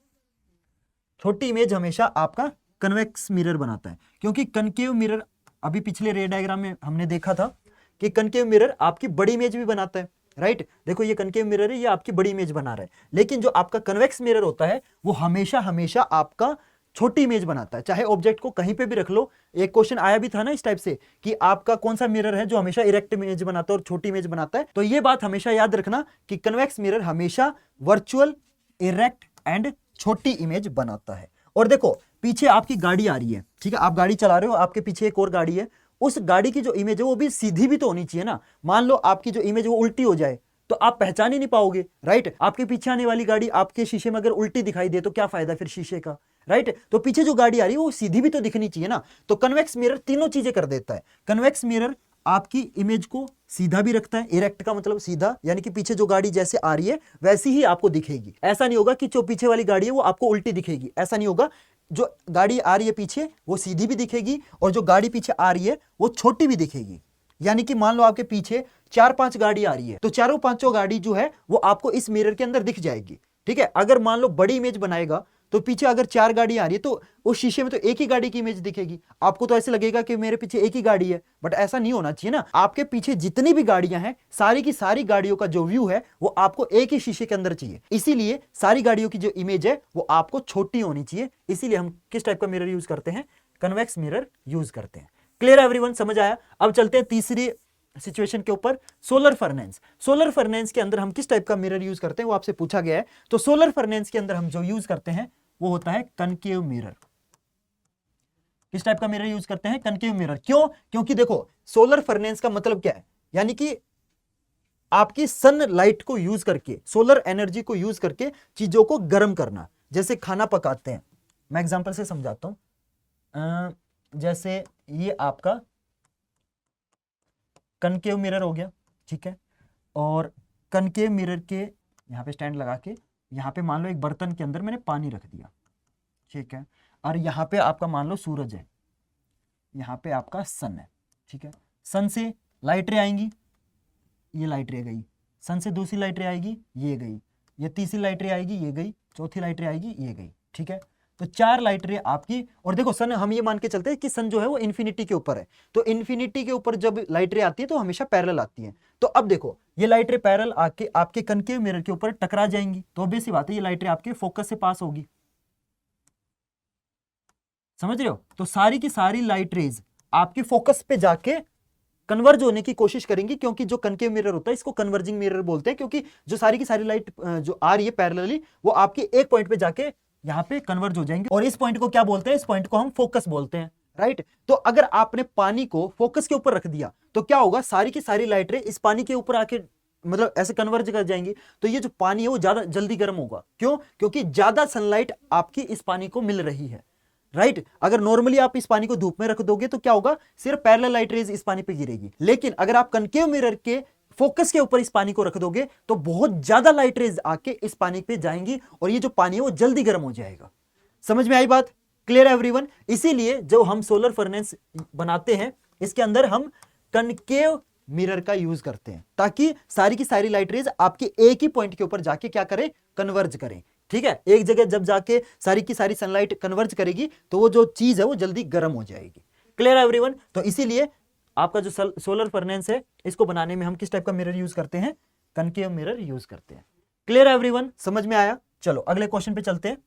छोटी इमेज हमेशा आपका कन्वेक्स मिरर बनाता है, क्योंकि कनकेव मिरर, अभी पिछले रे डायग्राम में हमने देखा था कि कनकेव मिरर आपकी बड़ी इमेज भी बनाता है, राइट? देखो ये कनकेव मिरर है, ये आपकी बड़ी इमेज बना रहा है, लेकिन जो आपका कन्वेक्स मिरर होता है वो हमेशा हमेशा आपका छोटी इमेज बनाता है। चाहे ऑब्जेक्ट को कहीं पे भी रख लो, एक क्वेश्चन आया भी था ना इस टाइप से कि आपका कौन सा मिरर है जो हमेशा इरेक्ट इमेज बनाता है और छोटी इमेज बनाता है। तो ये बात हमेशा याद रखना कि कन्वेक्स मिरर हमेशा वर्चुअल, इरेक्ट एंड छोटी इमेज बनाता है। और देखो पीछे आपकी गाड़ी आ रही है, ठीक है, आप गाड़ी चला रहे हो, आपके पीछे एक और गाड़ी है, उस गाड़ी की जो इमेज है वो भी सीधी भी तो होनी चाहिए ना। मान लो आपकी जो इमेज वो उल्टी हो जाए तो आप पहचान ही नहीं पाओगे, राइट? आपके पीछे आने वाली गाड़ी आपके शीशे में अगर उल्टी दिखाई दे तो क्या फायदा फिर शीशे का, राइट? तो पीछे जो गाड़ी आ रही है वो सीधी भी तो दिखनी चाहिए ना। तो कन्वेक्स मिरर तीनों चीजें कर देता है। कन्वेक्स मिरर आपकी इमेज को सीधा भी रखता है, इरेक्ट का मतलब सीधा, यानी कि पीछे जो गाड़ी जैसे आ रही है वैसी ही आपको दिखेगी। ऐसा नहीं होगा कि जो पीछे वाली गाड़ी है वो आपको उल्टी दिखेगी, ऐसा नहीं होगा। जो गाड़ी आ रही है पीछे वो सीधी भी दिखेगी और जो गाड़ी पीछे आ रही है वो छोटी भी दिखेगी। यानी कि मान लो आपके पीछे 4-5 गाड़ी आ रही है तो चारों पांचों गाड़ी जो है वो आपको इस मिरर के अंदर दिख जाएगी। ठीक है, अगर मान लो बड़ी इमेज बनाएगा तो पीछे अगर 4 गाड़ी आ रही है तो उस शीशे में तो एक ही गाड़ी की इमेज दिखेगी। आपको तो ऐसे लगेगा कि मेरे पीछे एक ही गाड़ी है, बट ऐसा नहीं होना चाहिए ना। आपके पीछे जितनी भी गाड़ियां हैं सारी की सारी गाड़ियों का जो व्यू है वो आपको एक ही शीशे के अंदर चाहिए। इसीलिए सारी गाड़ियों की जो इमेज है वो आपको छोटी होनी चाहिए। इसीलिए हम किस टाइप का मिरर यूज करते हैं? कन्वेक्स मिरर यूज करते हैं। क्लियर एवरीवन, समझ आया? अब चलते हैं तीसरी सिचुएशन के ऊपर, सोलर फर्नेस। सोलर फर्नेस के अंदर हम किस टाइप का मिरर यूज करते हैं वो आपसे पूछा गया है। तो सोलर फर्नेस के अंदर हम जो यूज करते हैं वो होता है कनकेव मिरर। किस टाइप का मिरर यूज करते हैं? Concave mirror. क्यों? क्योंकि देखो सोलर फर्नेस का मतलब क्या है, यानी कि आपकी सन लाइट को यूज करके, सोलर एनर्जी को यूज करके चीजों को गर्म करना। जैसे खाना पकाते हैं, मैं एग्जांपल से समझाता हूं। जैसे ये आपका कनकेव मिरर हो गया, ठीक है, और कनकेव मिरर के यहाँ पे स्टैंड लगा के यहाँ पे मान लो एक बर्तन के अंदर मैंने पानी रख दिया, ठीक है, और यहाँ पे आपका मान लो सूरज है, यहाँ पे आपका सन है, ठीक है। सन से लाइट रे आएंगी, ये लाइट रे गई, सन से दूसरी लाइट रे आएगी, ये गई, ये तीसरी लाइट रे आएगी, ये गई, चौथी लाइट रे आएगी, ये गई, ठीक है। तो 4 लाइट रे आपकी, और देखो सन हम ये मान के चलते हैं कि सन जो है वो इन्फिनिटी के ऊपर है, तो इन्फिनिटी के ऊपर जब लाइट रे आती है तो हमेशा पैरेलल आती है। तो अब देखो ये लाइट रे पैरेलल आके आपके कनकेव मिरर के ऊपर टकरा जाएंगी, तो ऑब्वियस सी बात है ये लाइट रे आपके फोकस से पास होगी। समझ रहे हो? तो सारी की सारी लाइट रेज आपके फोकस पे जाके कन्वर्ज होने की कोशिश करेंगी, क्योंकि जो कनकेव मिरर होता है इसको कन्वर्जिंग मिरर बोलते हैं, क्योंकि जो सारी की सारी लाइट जो आ रही है पैरेलली वो आपके एक पॉइंट पे जाके यहाँ पे कन्वर्ज हो जाएंगे, और इस पॉइंट को क्या बोलते हैं? इस पॉइंट को हम फोकस बोलते हैं, राइट। तो अगर आपने पानी को फोकस के ऊपर रख दिया तो क्या होगा? सारी की सारी लाइट रे इस पानी के ऊपर आके मतलब ऐसे कन्वर्ज कर जाएंगी, तो ये जो पानी है वो ज्यादा जल्दी गर्म होगा। क्यों? क्योंकि ज्यादा सनलाइट आपकी इस पानी को मिल रही है, राइट। अगर नॉर्मली आप इस पानी को धूप में रख दोगे तो क्या होगा, सिर्फ पैरेलल लाइट रेज इस पानी पे गिरेगी। लेकिन अगर आप कनकेव मिरर के फोकस के ऊपर इस पानी को रख दोगे तो बहुत ज्यादा लाइट रेज आके इस पानी पे जाएंगी और ये जो पानी है वो जल्दी गर्म हो जाएगा। समझ में आई बात? Clear everyone? इसीलिए जो हम सोलर फर्नेस बनाते हैं इसके अंदर हम कनकेव मिरर का यूज करते हैं, ताकि सारी की सारी लाइट रेज आपके एक ही पॉइंट के ऊपर जाके क्या करें, कन्वर्ज करें। ठीक है, एक जगह जब जाके सारी की सारी सनलाइट कन्वर्ज करेगी तो वो जो चीज है वो जल्दी गर्म हो जाएगी। Clear everyone? तो इसीलिए आपका जो सोलर फर्नेस है इसको बनाने में हम किस टाइप का मिरर यूज करते हैं, कनकेव मिरर यूज करते हैं। Clear everyone? समझ में आया? चलो अगले क्वेश्चन पे चलते हैं।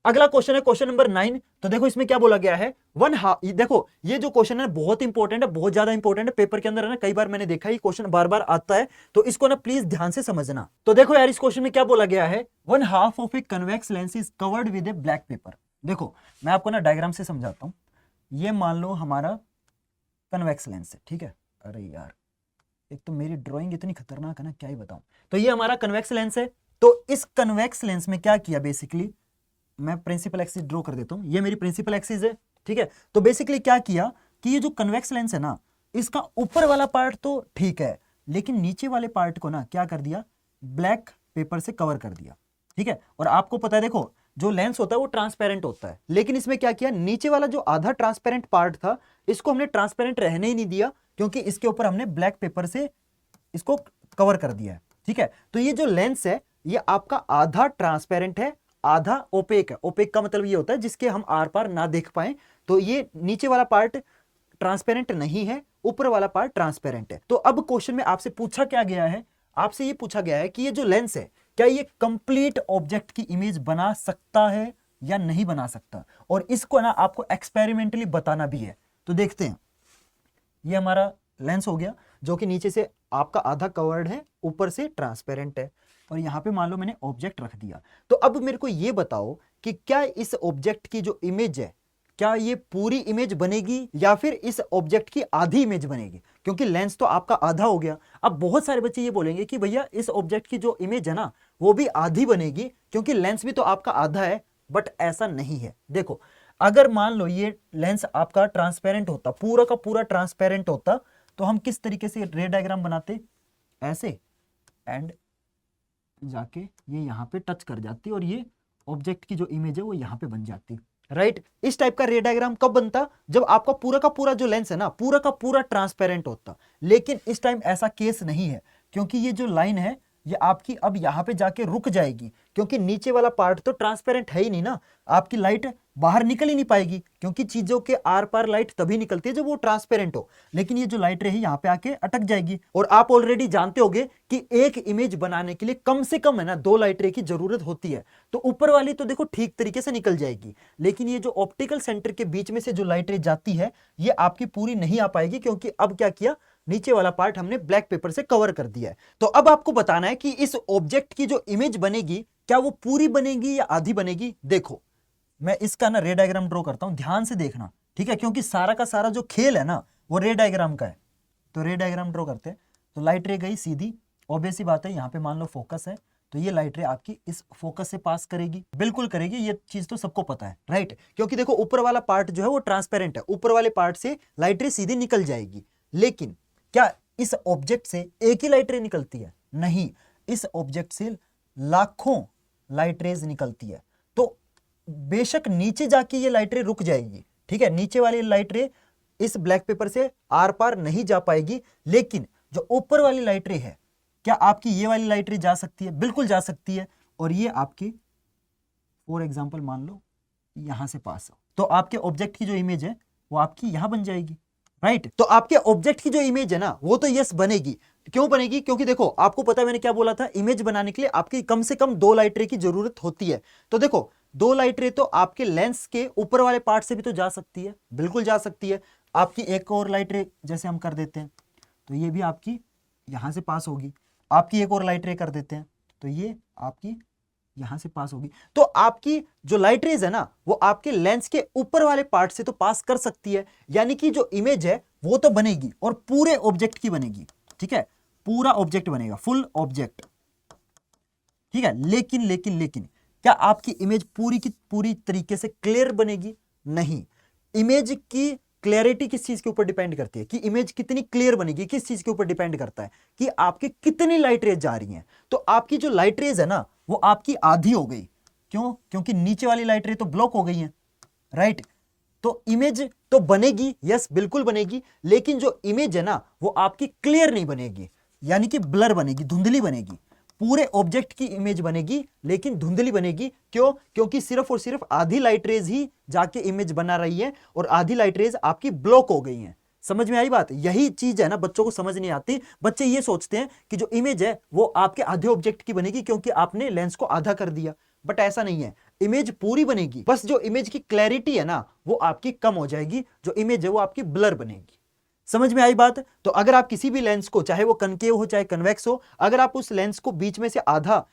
अगला क्वेश्चन है क्वेश्चन नंबर 9। तो देखो इसमें क्या बोला गया है, देखो ये जो क्वेश्चन है बहुत इंपॉर्टेंट है, बहुत ज्यादा इंपॉर्टेंट है पेपर के अंदर है ना, कई बार मैंने देखा ये क्वेश्चन बार बार आता है, तो इसको ना प्लीज ध्यान से समझना। तो देखो यार इस क्वेश्चन में क्या बोला गया है, 1/2 of a convex lens is covered with A black pepper. देखो मैं आपको ना डायग्राम से समझाता हूं। ये मान लो हमारा कन्वेक्स लेंस है, ठीक है। अरे यार एक तो मेरी ड्रॉइंग इतनी खतरनाक है ना, क्या ही बताऊं। तो ये हमारा कन्वेक्स लेंस है। तो इस कन्वेक्स लेंस में क्या किया, बेसिकली मैं प्रिंसिपल एक्सिस ड्रॉ कर देता हूं, ये मेरी प्रिंसिपल एक्सिस है, ठीक है। तो बेसिकली क्या किया कि ये जो कन्वेक्स लेंस है ना, इसका ऊपर वाला पार्ट तो ठीक है, लेकिन नीचे वाले पार्ट को ना क्या कर दिया, ब्लैक पेपर से कवर कर दिया, ठीक है। और आपको पता है देखो जो लेंस होता है वो ट्रांसपेरेंट होता है, लेकिन इसमें क्या किया, नीचे वाला जो आधा ट्रांसपेरेंट पार्ट था इसको हमने ट्रांसपेरेंट रहने ही नहीं दिया, क्योंकि इसके ऊपर हमने ब्लैक पेपर से इसको कवर कर दिया है, ठीक है। तो ये जो लेंस है ये आपका आधा ट्रांसपेरेंट है, आधा ओपेक है। ओपेक का मतलब ये होता है जिसके हम आर पार ना देख पाए। तो ये नीचे वाला पार्ट ट्रांसपेरेंट नहीं है, ऊपर वाला पार्ट ट्रांसपेरेंट है। तो अब क्वेश्चन में आपसे पूछा क्या गया है, आपसे ये पूछा गया है कि ये जो लेंस है क्या ये कंप्लीट ऑब्जेक्ट की इमेज बना सकता है या नहीं बना सकता, और इसको ना आपको एक्सपेरिमेंटली बताना भी है। तो देखते हैं, ये हमारा लेंस हो गया जो कि नीचे से आपका आधा कवर्ड है, ऊपर से ट्रांसपेरेंट है, और यहां पे मान लो मैंने ऑब्जेक्ट रख दिया। तो अब मेरे को ये बताओ कि क्या इस ऑब्जेक्ट की जो इमेज है क्या ये पूरी इमेज बनेगी या फिर इस ऑब्जेक्ट की आधी इमेज बनेगी, क्योंकि लेंस तो आपका आधा हो गया। अब बहुत सारे बच्चे ये बोलेंगे कि भैया इस ऑब्जेक्ट की जो इमेज है ना वो भी आधी बनेगी, क्योंकि लेंस भी तो आपका आधा है। बट ऐसा नहीं है। देखो अगर मान लो ये लेंस आपका ट्रांसपेरेंट होता, पूरा का पूरा ट्रांसपेरेंट होता, तो हम किस तरीके से रे डायग्राम बनाते, ऐसे, एंड जाके ये यहां पे टच कर जाती और ये ऑब्जेक्ट की जो इमेज है वो यहां पे बन जाती, राइट। इस टाइप का रे डायग्राम कब बनता, जब आपका पूरा का पूरा जो लेंस है ना पूरा का पूरा ट्रांसपेरेंट होता। लेकिन इस टाइम ऐसा केस नहीं है, क्योंकि ये जो लाइन है ये आपकी अब यहां पे जाके रुक जाएगी, क्योंकि नीचे वाला पार्ट तो ट्रांसपेरेंट है ही नहीं ना, आपकी लाइट बाहर निकल ही नहीं पाएगी, क्योंकि चीजों के आर पार लाइट तभी निकलती है जब वो ट्रांसपेरेंट हो। लेकिन ये जो लाइट रही यहाँ पे आके अटक जाएगी। और आप ऑलरेडी जानते होंगे कि एक इमेज बनाने के लिए कम से कम है ना 2 लाइट रे की जरूरत होती है। तो ऊपर वाली तो देखो ठीक तरीके से निकल जाएगी, लेकिन ये जो ऑप्टिकल सेंटर के बीच में से जो लाइट रे जाती है ये आपकी पूरी नहीं आ पाएगी, क्योंकि अब क्या किया, नीचे वाला पार्ट हमने ब्लैक पेपर से कवर कर दिया है। तो अब आपको बताना है कि इस ऑब्जेक्ट की जो इमेज बनेगी क्या वो पूरी बनेगी या आधी बनेगी। देखो मैं इसका ना रे डायग्राम ड्रॉ करता हूं, ध्यान से देखना, ठीक है, क्योंकि सारा का सारा जो खेल है ना वो रे डायग्राम का है। तो रे डायग्राम ड्रॉ करते हैं। तो लाइट रे गई सीधी, ऑब्वियस सी बात है, यहाँ पे मान लो फोकस है, तो ये लाइट रे आपकी इस फोकस से पास करेगी, बिल्कुल करेगी, ये चीज तो सबको पता है, राइट। क्योंकि देखो ऊपर वाला पार्ट जो है वो ट्रांसपेरेंट है, ऊपर वाले पार्ट से लाइट रे सीधी निकल जाएगी। लेकिन क्या इस ऑब्जेक्ट से एक ही लाइट रे निकलती है? नहीं, इस ऑब्जेक्ट से लाखों लाइट रेज निकलती है। तो बेशक नीचे जाके ये लाइट रे रुक जाएगी, ठीक है, नीचे वाली लाइट रे इस ब्लैक पेपर से आर पार नहीं जा पाएगी, लेकिन जो ऊपर वाली लाइट रे है, क्या आपकी ये वाली लाइट रे जा सकती है? बिल्कुल जा सकती है। और ये आपकी फॉर एग्जांपल मान लो यहां से पास हो, तो आपके ऑब्जेक्ट की जो इमेज है वो आपकी यहां बन जाएगी, राइट। तो आपके ऑब्जेक्ट की जो इमेज है ना वो तो यस बनेगी। क्यों बनेगी? क्योंकि देखो आपको पता है मैंने क्या बोला था, इमेज बनाने के लिए आपकी कम से कम 2 लाइट रे की जरूरत होती है। तो देखो 2 लाइट रे तो आपके लेंस के ऊपर वाले पार्ट से भी तो जा सकती है, बिल्कुल जा सकती है। आपकी एक और लाइट रे जैसे हम कर देते हैं तो ये भी आपकी यहां से पास होगी, आपकी एक और लाइट रे कर देते हैं तो ये आपकी यहां से पास होगी। तो आपकी जो लाइट रेज है ना वो आपके लेंस के ऊपर वाले पार्ट से तो पास कर सकती है, यानी कि जो इमेज है वो तो बनेगी और पूरे ऑब्जेक्ट की बनेगी, ठीक है, पूरा ऑब्जेक्ट बनेगा, फुल ऑब्जेक्ट, ठीक है। लेकिन लेकिन लेकिन क्या आपकी इमेज पूरी की पूरी तरीके से क्लियर बनेगी? नहीं। इमेज की क्लैरिटी किस चीज के ऊपर डिपेंड करती है कि इमेज कितनी क्लियर बनेगी, किस चीज के ऊपर डिपेंड करता है कि आपकी कितनी लाइट रेज जा रही हैं। तो आपकी जो लाइट रेज है ना वो आपकी आधी हो गई, क्यों? क्योंकि नीचे वाली लाइट रे तो ब्लॉक हो गई है, राइट। तो इमेज तो बनेगी, यस बिल्कुल बनेगी, लेकिन जो इमेज है ना वो आपकी क्लियर नहीं बनेगी, यानी कि ब्लर बनेगी, धुंधली बनेगी। पूरे ऑब्जेक्ट की इमेज बनेगी लेकिन धुंधली बनेगी, क्यों? क्योंकि सिर्फ और सिर्फ आधी लाइट रेज ही जाके इमेज बना रही है और आधी लाइट रेज आपकी ब्लॉक हो गई है। समझ में आई बात? यही चीज है ना, बच्चों को समझ नहीं आती। बच्चे ये सोचते हैं कि जो इमेज है वो आपके आधे ऑब्जेक्ट की बनेगी क्योंकि आपने लेंस को आधा कर दिया, बट ऐसा नहीं है। इमेज पूरी बनेगी, बस जो इमेज की क्लैरिटी है ना वो आपकी कम हो जाएगी, जो इमेज है वो आपकी ब्लर बनेगी। समझ में आई बात? तो अगर आप किसी भी लेंस को, चाहे वो कनकेव हो चाहे कन्वेक्स हो, अगर आप उस लेंस को बीच में से आधा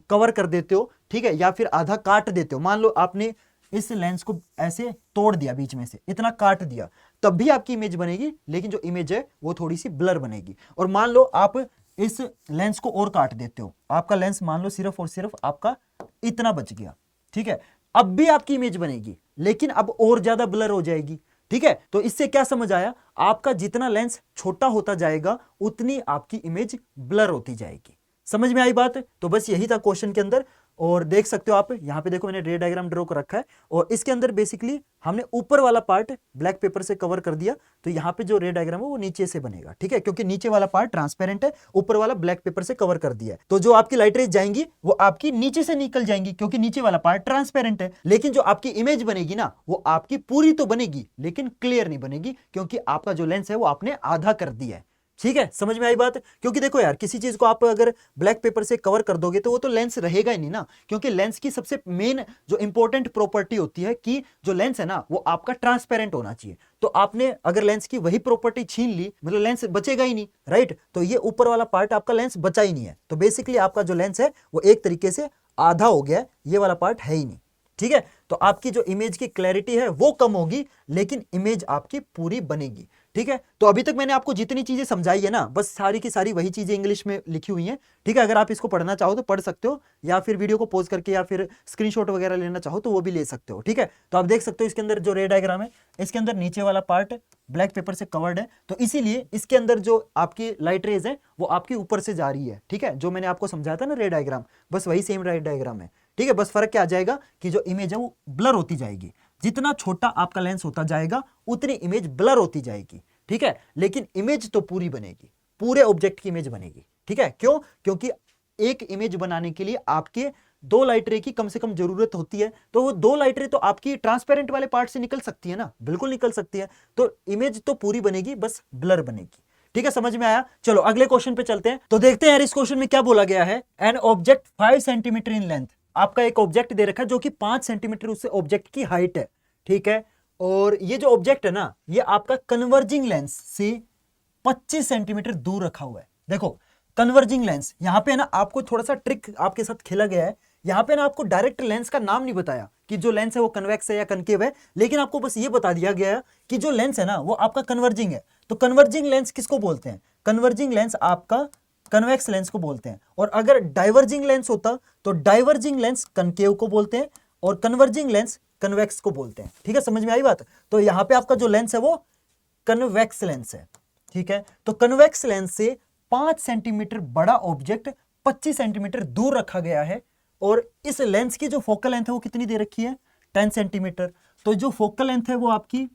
कवर कर देते हो, ठीक है, या फिर आधा काट देते हो, मान लो आपने इस लेंस को ऐसे तोड़ दिया, बीच में से इतना काट दिया, तब भी आपकी इमेज बनेगी, लेकिन जो इमेज है वो थोड़ी सी ब्लर बनेगी। और मान लो आप इस लेंस को और काट देते हो, आपका लेंस मान लो सिर्फ और सिर्फ आपका इतना बच गया, ठीक है, अब भी आपकी इमेज बनेगी, लेकिन अब और ज्यादा ब्लर हो जाएगी, ठीक है। तो इससे क्या समझ आया? आपका जितना लेंस छोटा होता जाएगा उतनी आपकी इमेज ब्लर होती जाएगी। समझ में आई बात? तो बस यही था क्वेश्चन के अंदर। और देख सकते हो आप यहाँ पे, देखो मैंने रे डायग्राम ड्रॉ कर रखा है और इसके अंदर बेसिकली हमने ऊपर वाला पार्ट ब्लैक पेपर से कवर कर दिया, तो यहाँ पे जो रे डायग्राम है वो नीचे से बनेगा, ठीक है, क्योंकि नीचे वाला पार्ट ट्रांसपेरेंट है, ऊपर वाला ब्लैक पेपर से कवर कर दिया है। तो जो आपकी लाइट रेज जाएंगी वो आपकी नीचे से निकल जाएंगी क्योंकि नीचे वाला पार्ट ट्रांसपेरेंट है, लेकिन जो आपकी इमेज बनेगी ना वो आपकी पूरी तो बनेगी लेकिन क्लियर नहीं बनेगी, क्योंकि आपका जो लेंस है वो आपने आधा कर दिया है। ठीक है, समझ में आई बात? क्योंकि देखो यार, किसी चीज को आप अगर ब्लैक पेपर से कवर कर दोगे तो वो तो लेंस रहेगा ही नहीं ना, क्योंकि लेंस की सबसे मेन जो इंपॉर्टेंट प्रॉपर्टी होती है कि जो लेंस है ना वो आपका ट्रांसपेरेंट होना चाहिए। तो आपने अगर लेंस की वही प्रॉपर्टी छीन ली, मतलब लेंस बचेगा ही नहीं, राइट। तो ये ऊपर वाला पार्ट आपका लेंस बचा ही नहीं है, तो बेसिकली आपका जो लेंस है वो एक तरीके से आधा हो गया है, ये वाला पार्ट है ही नहीं, ठीक है। तो आपकी जो इमेज की क्लैरिटी है वो कम होगी, लेकिन इमेज आपकी पूरी बनेगी, ठीक है। तो अभी तक मैंने आपको जितनी चीजें समझाई है ना, बस सारी की सारी वही चीजें इंग्लिश में लिखी हुई हैं, ठीक है। अगर आप इसको पढ़ना चाहो तो पढ़ सकते हो, या फिर वीडियो को पॉज करके या फिर स्क्रीनशॉट वगैरह लेना चाहो तो वो भी ले सकते हो, ठीक है। तो आप देख सकते हो इसके अंदर जो रे डायग्राम है, इसके अंदर नीचे वाला पार्ट ब्लैक पेपर से कवर्ड है, तो इसीलिए इसके अंदर जो आपकी लाइट रेज है वो आपकी ऊपर से जा रही है, ठीक है। जो मैंने आपको समझाया था ना रे डायग्राम, बस वही सेम रे डायग्राम है, ठीक है। बस फर्क क्या आ जाएगा कि जो इमेज है वो ब्लर होती जाएगी, जितना छोटा आपका लेंस होता जाएगा उतनी इमेज ब्लर होती जाएगी, ठीक है। लेकिन इमेज तो पूरी बनेगी, पूरे ऑब्जेक्ट की इमेज बनेगी, ठीक है। क्यों? क्योंकि एक इमेज बनाने के लिए आपके दो लाइट रे की कम से कम जरूरत होती है, तो वो दो लाइट रे तो आपकी ट्रांसपेरेंट वाले पार्ट से निकल सकती है ना, बिल्कुल निकल सकती है। तो इमेज तो पूरी बनेगी, बस ब्लर बनेगी, ठीक है। समझ में आया? चलो अगले क्वेश्चन पे चलते हैं। तो देखते हैं यार इस क्वेश्चन में क्या बोला गया है। An object 5 centimetre in length, आपका एक ऑब्जेक्ट दे रखा है जो कि 5 सेंटीमीटर उससे ऑब्जेक्ट की हाइट है, ठीक है। और ये जो ऑब्जेक्ट है ना ये आपका कन्वर्जिंग लेंस से 25 सेंटीमीटर दूर रखा हुआ है। देखो कन्वर्जिंग लेंस, यहां पे ना आपको थोड़ा सा ट्रिक आपके साथ खेला गया है। यहां पे ना आपको डायरेक्ट लेंस का नाम नहीं बताया कि जो लेंस है वो कन्वेक्स है या कनकेव है, लेकिन आपको बस ये बता दिया गया है कि जो लेंस है ना वो आपका कन्वर्जिंग है। तो कन्वर्जिंग लेंस किसको बोलते हैं? कन्वर्जिंग लेंस आपका कन्वेक्स लेंस को बोलते हैं। और अगर डाइवर्जिंग लेंस होता तो डाइवर्जिंग लेंस कनकेव को बोलते हैं और कन्वर्जिंग लेंस कन्वेक्स को बोलते हैं, ठीक है। समझ में आई बात? तो यहां पे आपका जो लेंस है वो कन्वेक्स लेंस है, ठीक है। तो कन्वेक्स लेंस से 5 सेंटीमीटर बड़ा ऑब्जेक्ट 25 सेंटीमीटर दूर रखा गया है, और इस लेंस की जो फोकल लेंथ है वो कितनी दे रखी है? 10 सेंटीमीटर। तो जो फोकल लेंथ है वो आपकी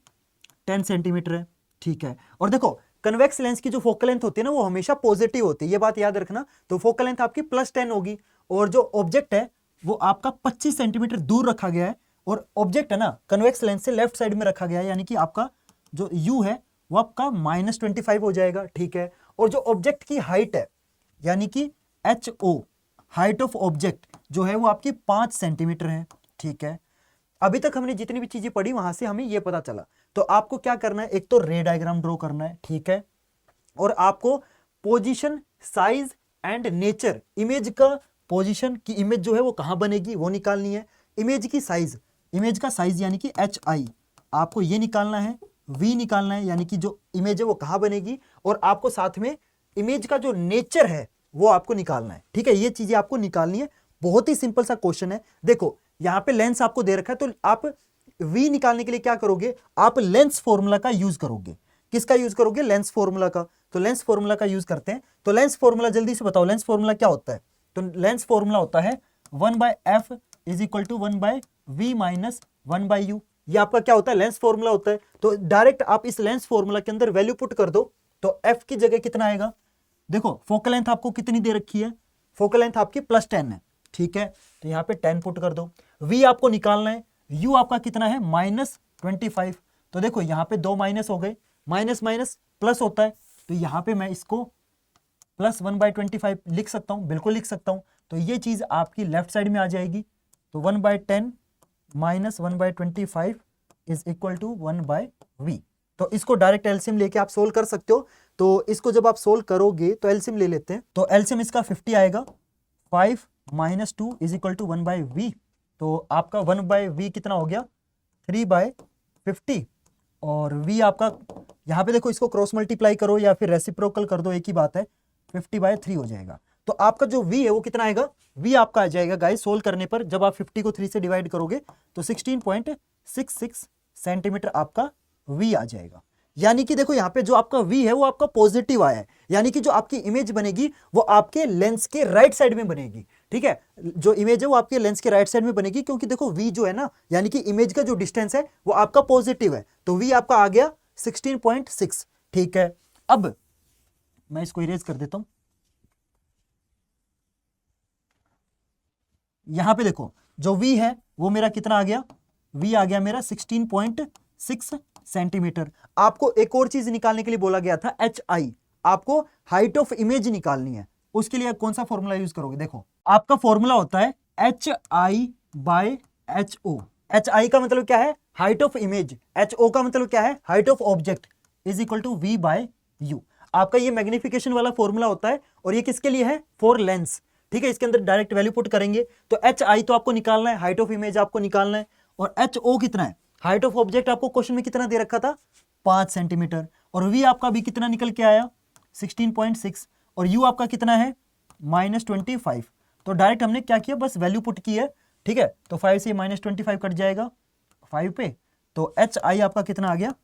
10 सेंटीमीटर है, ठीक है। और देखो कन्वेक्स लेंस की जो फोकल लेंथ होती है ना वो हमेशा पॉजिटिव होती है, ये बात याद रखना। तो फोकल लेंथ आपकी +10 होगी, और जो ऑब्जेक्ट है वो आपका 25 सेंटीमीटर दूर रखा गया है, और ऑब्जेक्ट है ना कन्वेक्स लेंस से लेफ्ट साइड में रखा गया है, यानी कि आपका जो u है वो आपका -25 हो जाएगा, ठीक है। और जो ऑब्जेक्ट की हाइट है यानी कि HO, हाइट ऑफ ऑब्जेक्ट जो है वो आपकी 5 सेंटीमीटर है, ठीक है। अभी तक हमने जितनी भी चीजें पढ़ी वहां से हमें ये पता चला। तो आपको क्या करना है, एक तो रे डायग्राम ड्रॉ करना है, ठीक है, और आपको position, size and nature, image का पोजीशन की इमेज जो है वो कहां बनेगी वो निकालनी है। इमेज की साइज, इमेज का साइज यानी कि HI आपको ये निकालना है, V निकालना है, यानी कि जो इमेज है वो कहां बनेगी, और आपको साथ में इमेज का जो नेचर है वो आपको निकालना है। ठीक है, ये चीजें आपको निकालनी है। बहुत ही सिंपल सा क्वेश्चन है। देखो यहां पे लेंस आपको दे रखा है, तो आप v निकालने के लिए क्या करोगे, आप लेंस फॉर्मूला का यूज करोगे। किसका यूज करोगे, लेंस फॉर्मूला का। तो लेंस फॉर्मूला का यूज करते हैं। तो लेंस फॉर्मूला जल्दी से बताओ, लेंस फॉर्मूला क्या होता है। तो लेंस फॉर्मूला होता है 1/f is equal to 1/v minus 1/u। ये आपका क्या होता है, लेंस फॉर्मूला होता है। तो डायरेक्ट आप इस लेंस फॉर्मूला के अंदर वैल्यू पुट कर दो, तो f की जगह कितना आएगा। देखो फोकल लेंथ आपको कितनी दे रखी है, फोकल लेंथ आपकी +10 है। ठीक है, तो यहां पे 10 पुट कर दो। v आपको निकालना है, u आपका कितना है -25। तो देखो यहां पे 2 माइनस हो गए, माइनस माइनस प्लस होता है, तो यहां पे मैं इसको +1/25 लिख सकता हूं, बिल्कुल लिख सकता हूं। तो ये चीज आपकी लेफ्ट साइड में आ जाएगी। तो 1/10 minus 1/25 is equal to 1/v। तो इसको डायरेक्ट एलसीएम लेके आप सोल्व कर सकते हो। तो इसको जब आप सोल्व करोगे तो एलसीएम ले लेते हैं। तो एलसीएम इसका 50 आएगा। 5 - 2 इज इक्वल टू 1/v। तो आपका 1/v कितना हो गया, 3/50। और v आपका यहां पे देखो, इसको क्रॉस मल्टीप्लाई करो या फिर रेसिप्रोकल कर दो, एक ही बात है, 50/3 हो जाएगा। तो आपका जो v है वो कितना आएगा, v आपका आ जाएगा गाइस सोल्व करने पर, जब आप 50 को 3 से डिवाइड करोगे तो 16.66 सेंटीमीटर आपका v आ जाएगा। यानी कि देखो यहाँ पे जो आपका v है वो आपका पॉजिटिव आया है, यानी कि जो आपकी इमेज बनेगी वो आपके लेंस के राइट साइड में बनेगी। ठीक है, जो इमेज है वो आपके लेंस के राइट साइड में बनेगी, क्योंकि देखो v जो है ना, यानी कि इमेज का जो डिस्टेंस है वो आपका पॉजिटिव है, तो v आपका आ गया 16.6। ठीक है, अब मैं इसको इरेज कर देता हूं। यहां पे देखो जो v है वो मेरा कितना आ गया, v आ गया मेरा 16.6 सेंटीमीटर। आपको एक और चीज निकालने के लिए बोला गया था, hi। आपको हाइट ऑफ इमेज निकालनी है, उसके लिए कौन सा फॉर्मूला यूज करोगे। देखो आपका फॉर्मूला होता है hi/ho। hi का मतलब क्या है, हाइट ऑफ इमेज। ho का मतलब क्या है, height of object, is equal to v/u। आपका ये मैग्निफिकेशन वाला फॉर्मूला होता है, और ये किसके लिए है, फॉर लेंस। ठीक है, इसके अंदर डायरेक्ट वैल्यू पुट करेंगे। तो hi तो आपको निकालना है, हाइट ऑफ इमेज आपको निकालना है, और ho कितना है, हाइट ऑफ ऑब्जेक्ट आपको क्वेश्चन में कितना दे रखा था, 5 सेंटीमीटर, और v आपका भी कितना निकल के आया 16.6, और u आपका कितना है -25। तो डायरेक्ट हमने क्या किया, बस वैल्यू पुट की है। ठीक है, तो 5 से -25 कट जाएगा 5 पे, तो hi आपका कितना आ गया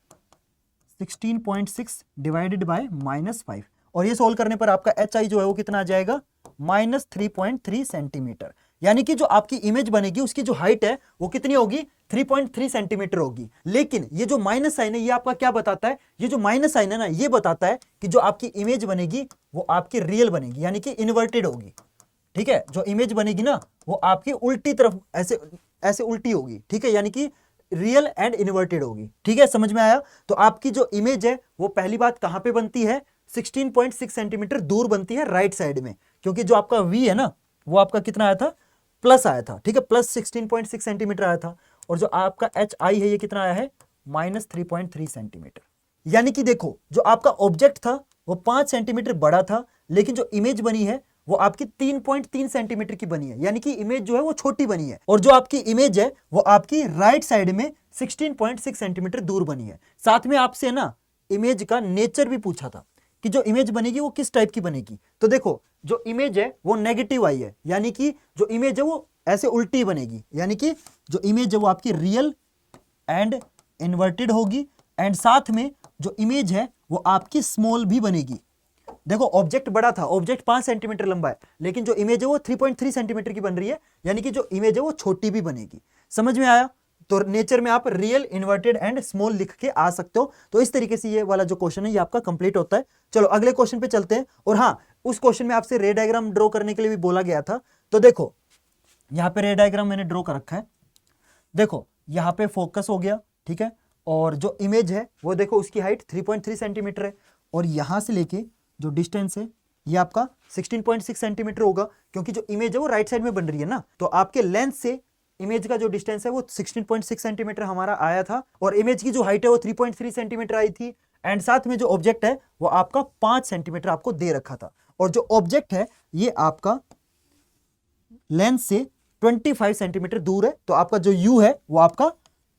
16.6 डिवाइडेड बाय -5, और ये सोल्व करने पर आपका hi जो है वो कितना आ जाएगा -3.3 सेंटीमीटर। यानी कि जो आपकी इमेज बनेगी उसकी जो हाइट है वो कितनी होगी, 3.3 सेंटीमीटर होगी। लेकिन ये जो माइनस साइन है ये आपका क्या बताता है, ये जो माइनस साइन है ना, ये बताता है कि जो आपकी इमेज बनेगी वो आपकी रियल बनेगी, यानी कि इन्वर्टेड होगी। ठीक है, जो इमेज बनेगी ना वो आपकी उल्टी तरफ ऐसे ऐसे उल्टी होगी। ठीक है, यानी कि रियल एंड इन्वर्टेड होगी। ठीक है, समझ में आया। तो आपकी जो इमेज है वो पहली बात कहां पे बनती है, 16.6 सेंटीमीटर दूर बनती है राइट साइड में, क्योंकि जो आपका v है ना वो आपका कितना आया था, प्लस आया था। ठीक है, +16.6 सेंटीमीटर आया था, और जो आपका hi है ये कितना आया है -3.3 सेंटीमीटर। यानी कि देखो जो आपका ऑब्जेक्ट था वो 5 सेंटीमीटर बड़ा था, लेकिन जो इमेज बनी है वो आपकी 3.3 सेंटीमीटर की बनी है, यानी कि इमेज जो है वो छोटी बनी है, और जो आपकी इमेज है वो आपकी राइट साइड में 16.6 सेंटीमीटर दूर बनी है। साथ में आपसे ना इमेज का नेचर भी पूछा था कि जो इमेज बनेगी वो किस टाइप की बनेगी। तो देखो जो इमेज है वो नेगेटिव आई है, यानी कि जो इमेज है वो ऐसे उल्टी बनेगी, यानी कि जो इमेज है वो आपकी रियल एंड इन्वर्टेड होगी, एंड साथ में जो इमेज है वो आपकी स्मॉल भी बनेगी। देखो ऑब्जेक्ट बड़ा था, ऑब्जेक्ट 5 सेंटीमीटर लंबा है, लेकिन जो इमेज है वो 3.3 सेंटीमीटर की बन रही है, यानी कि जो इमेज है वो छोटी भी बनेगी। समझ में आया। तो नेचर में आप रियल, इन्वर्टेड एंड स्मॉल लिख के आ सकते हो। तो इस तरीके से ये वाला जो क्वेश्चन है ये आपका कंप्लीट होता है। चलो अगले क्वेश्चन पे चलते हैं। और हाँ, उस क्वेश्चन में आपसे रे डायग्राम ड्रॉ करने के लिए भी बोला गया था। तो देखो यहाँ पे रे डायग्राम मैंने ड्रॉ कर रखा है। देखो यहाँ पे फोकस हो गया, ठीक है, और जो इमेज है वो देखो उसकी हाइट 3.3 सेंटीमीटर है, और यहाँ से लेके जो डिस्टेंस है ये आपका 16.6 सेंटीमीटर होगा, क्योंकि जो इमेज है वो राइट साइड में बन रही है ना। तो आपके लेंस से इमेज का जो डिस्टेंस है वो 16.6 सेंटीमीटर हमारा आया था, और इमेज की जो हाइट है वो 3.3 सेंटीमीटर आई थी, एंड साथ में जो ऑब्जेक्ट है वो आपका 5 सेंटीमीटर आपको दे रखा था, और जो ऑब्जेक्ट है ये आपका लेंस से 25 सेंटीमीटर दूर है। तो आपका जो u है वो आपका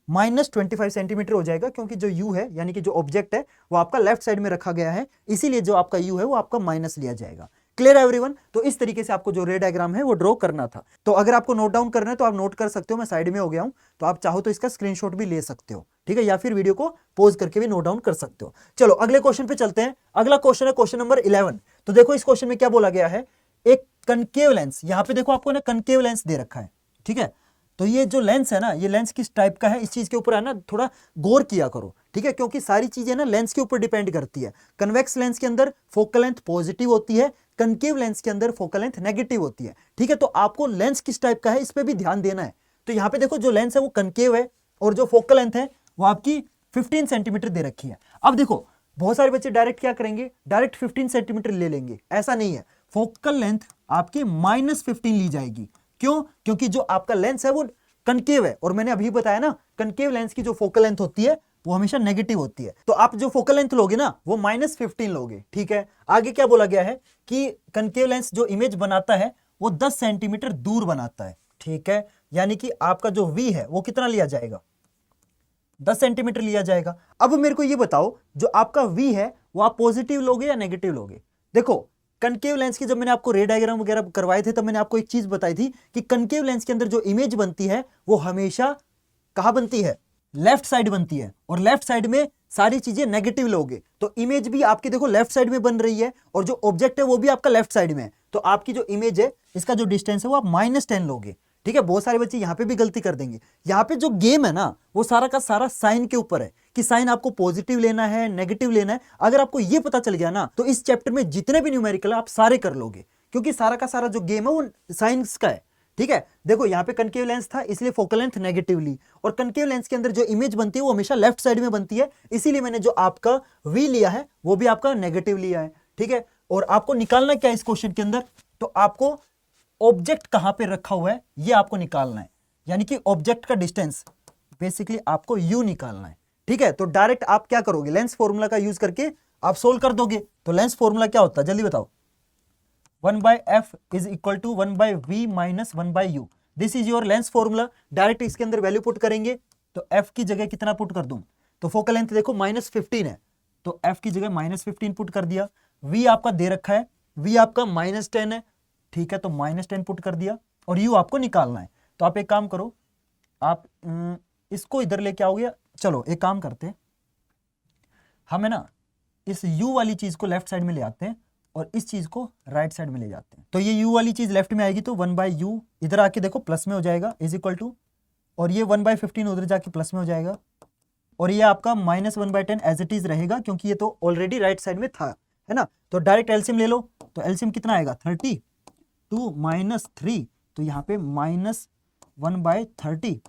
-25 सेंटीमीटर हो जाएगा, क्योंकि जो u है यानी कि जो ऑब्जेक्ट है वो आपका लेफ्ट साइड में रखा गया है, इसीलिए जो आपका u है वो आपका माइनस लिया जाएगा। क्लियर है एवरीवन? तो इस तरीके से आपको जो रे डायग्राम है वो ड्रॉ करना था। तो अगर आपको नोट डाउन करना है तो आप नोट कर सकते हो, मैं साइड में हो गया हूं, तो आप चाहो तो इसका स्क्रीनशॉट भी ले सकते हो, ठीक है, या फिर वीडियो को पॉज करके भी नोट डाउन कर सकते हो। चलो अगले क्वेश्चन पे चलते हैं। अगला क्वेश्चन है क्वेश्चन नंबर 11। तो देखो इस क्वेश्चन में क्या बोला गया है, एक कनकेव लेंस, यहां पे देखो आपको ना कनकेव लेंस दे रखा है, ठीक है। तो ये जो लेंस है ना, ये लेंस किस टाइप का है, इस चीज के ऊपर है ना थोड़ा गौर किया करो, ठीक है, क्योंकि सारी चीजें ना लेंस के ऊपर डिपेंड करती है। कन्वेक्स लेंस के अंदर फोकल लेंथ पॉजिटिव होती है, कनकेव लेंस के अंदर फोकल लेंथ नेगेटिव होती है, ठीक है। तो आपको लेंस किस टाइप का है इस पे भी ध्यान देना है। तो यहाँ पे देखो जो लेंस है वो कनकेव है और जो फोकल लेंथ है वो आपकी 15 सेंटीमीटर दे रखी है। अब देखो बहुत सारे बच्चे डायरेक्ट क्या करेंगे, डायरेक्ट 15 सेंटीमीटर ले लेंगे, ऐसा नहीं है। फोकल लेंथ आपकी -15 ली जाएगी। क्यों? क्योंकि जो आपका लेंस है वो कनकेव है, और मैंने अभी बताया ना कनकेव लेंस की जो फोकल लेंथ होती है वो हमेशा नेगेटिव होती है। तो आप जो फोकल लेंथ लोगे ना वो -15 लोगे, ठीक है। आगे क्या बोला गया है कि कनकेव लेंस जो इमेज बनाता है वो 10 सेंटीमीटर दूर बनाता है, ठीक है। यानी कि आपका जो v है वो कितना लिया जाएगा, 10 सेंटीमीटर लिया जाएगा। अब मेरे को ये बताओ जो आपका v है वो आप पॉजिटिव लोगे या नेगेटिव लोगे। देखो कनकेव लेंस की जब मैंने आपको रे डायग्राम वगैरह करवाए थे तब मैंने आपको एक चीज बताई थी कि कनकेव लेंस के अंदर जो इमेज बनती है वो हमेशा कहां बनती है, लेफ्ट साइड बनती है, और लेफ्ट साइड में सारी चीजें नेगेटिव लोगे तो इमेज भी आपकी देखो लेफ्ट साइड में बन रही है, और जो ऑब्जेक्ट है वो भी आपका लेफ्ट साइड में है। तो आपकी जो इमेज है इसका जो डिस्टेंस है वो आप -10 लोगे, ठीक है। बहुत सारे बच्चे यहाँ पे भी गलती कर देंगे। यहाँ पे जो गेम है ना वो सारा का सारा साइन के ऊपर है कि साइन आपको पॉजिटिव लेना है नेगेटिव लेना है। अगर आपको ये पता चल गया ना तो इस चैप्टर में जितने भी न्यूमेरिकल है आप सारे कर लोगे, क्योंकि सारा का सारा जो गेम है वो साइंस का है, ठीक है। देखो यहाँ पे कनकेव लेंस था इसलिए फोकल लेंथ नेगेटिव ली, और कनकेव लेंस के अंदर जो इमेज बनती है वो हमेशा लेफ्ट साइड में बनती है, इसीलिए मैंने जो आपका v लिया है वो भी आपका नेगेटिव लिया है, ठीक है। और आपको निकालना क्या है इस क्वेश्चन के अंदर, तो आपको ऑब्जेक्ट कहां पे रखा हुआ है ये आपको निकालना है, यानी कि ऑब्जेक्ट का डिस्टेंस बेसिकली आपको u निकालना है, ठीक है। तो डायरेक्ट आप क्या करोगे, लेंस फॉर्मूला का यूज करके आप सोल्व कर दोगे। तो लेंस फॉर्मूला क्या होता है जल्दी बताओ, 1/f is equal to 1/v minus 1/u। This is your lens formula. Direct इसके अंदर वैल्यू पुट करेंगे तो f की जगह कितना पुट कर दूं, तो फोकल लेंथ देखो -15 है तो f की जगह -15 पुट कर दिया। v आपका दे रखा है, v आपका -10 है, ठीक है, तो -10 पुट कर दिया, और u आपको निकालना है। तो आप एक काम करो, आप इसको इधर लेके आओगे। चलो एक काम करते हैं, हमें ना इस u वाली चीज को लेफ्ट साइड में ले आते हैं और इस चीज को राइट साइड में ले जाते हैं। तो ये u वाली चीज लेफ्ट में आएगी तो 1/u इधर आके देखो प्लस में हो जाएगा इज इक्वल टू, और ये 1/15 उधर जाके प्लस में हो जाएगा, और ये आपका -1/10 एज इट इज रहेगा क्योंकि ये तो ऑलरेडी राइट साइड में था, है ना। तो डायरेक्ट एलसीएम ले लो, तो एलसीएम कितना आएगा 32 -3, तो यहाँ पे -1/30,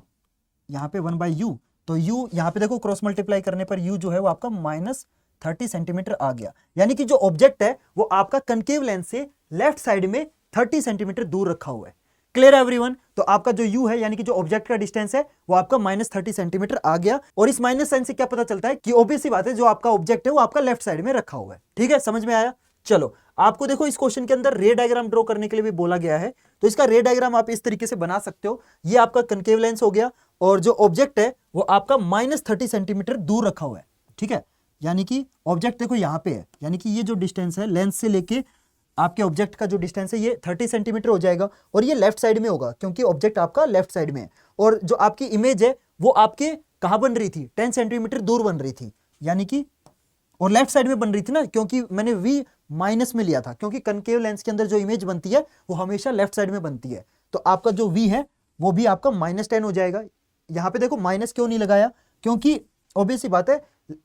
यहाँ पे 1/u, तो u यहाँ पे देखो क्रॉस मल्टीप्लाई करने पर u जो है वो आपका -30 सेंटीमीटर आ गया। यानी कि जो ऑब्जेक्ट है वो आपका कनकेव लेंस से लेफ्ट साइड में 30 सेंटीमीटर दूर रखा हुआ है। Clear everyone? तो आपका जो u है यानी कि जो ऑब्जेक्ट का डिस्टेंस है वो आपका -30 सेंटीमीटर आ गया, और इस माइनस साइन से क्या पता चलता है कि ऑब्वियस सी बात है जो आपका ऑब्जेक्ट है वो आपका लेफ्ट साइड में रखा हुआ है, ठीक है, समझ में आया। चलो आपको देखो इस क्वेश्चन के अंदर रे डायग्राम ड्रॉ करने के लिए भी बोला गया है, तो इसका रे डायग्राम आप इस तरीके से बना सकते हो। ये आपका कनकेव लेंस हो गया और जो ऑब्जेक्ट है वो आपका -30 सेंटीमीटर दूर रखा हुआ है, ठीक है। यानी कि ऑब्जेक्ट देखो यहाँ पे है, यानी कि ये जो डिस्टेंस है लेंस से लेके आपके ऑब्जेक्ट का जो डिस्टेंस है ये 30 सेंटीमीटर हो जाएगा, और ये लेफ्ट साइड में होगा क्योंकि ऑब्जेक्ट आपका लेफ्ट साइड में है, और जो आपकी इमेज है वो आपके कहाँ बन रही थी, 10 सेंटीमीटर दूर बन रही थी, यानी कि और लेफ्ट साइड में बन रही थी ना, क्योंकि मैंने v माइनस में लिया था, क्योंकि कनकेव लेंस के अंदर जो इमेज बनती है वो हमेशा लेफ्ट साइड में बनती है। तो आपका जो v है वो भी आपका -10 हो जाएगा। यहाँ पे देखो माइनस क्यों नहीं लगाया, क्योंकि ऑब्वियस सी बात है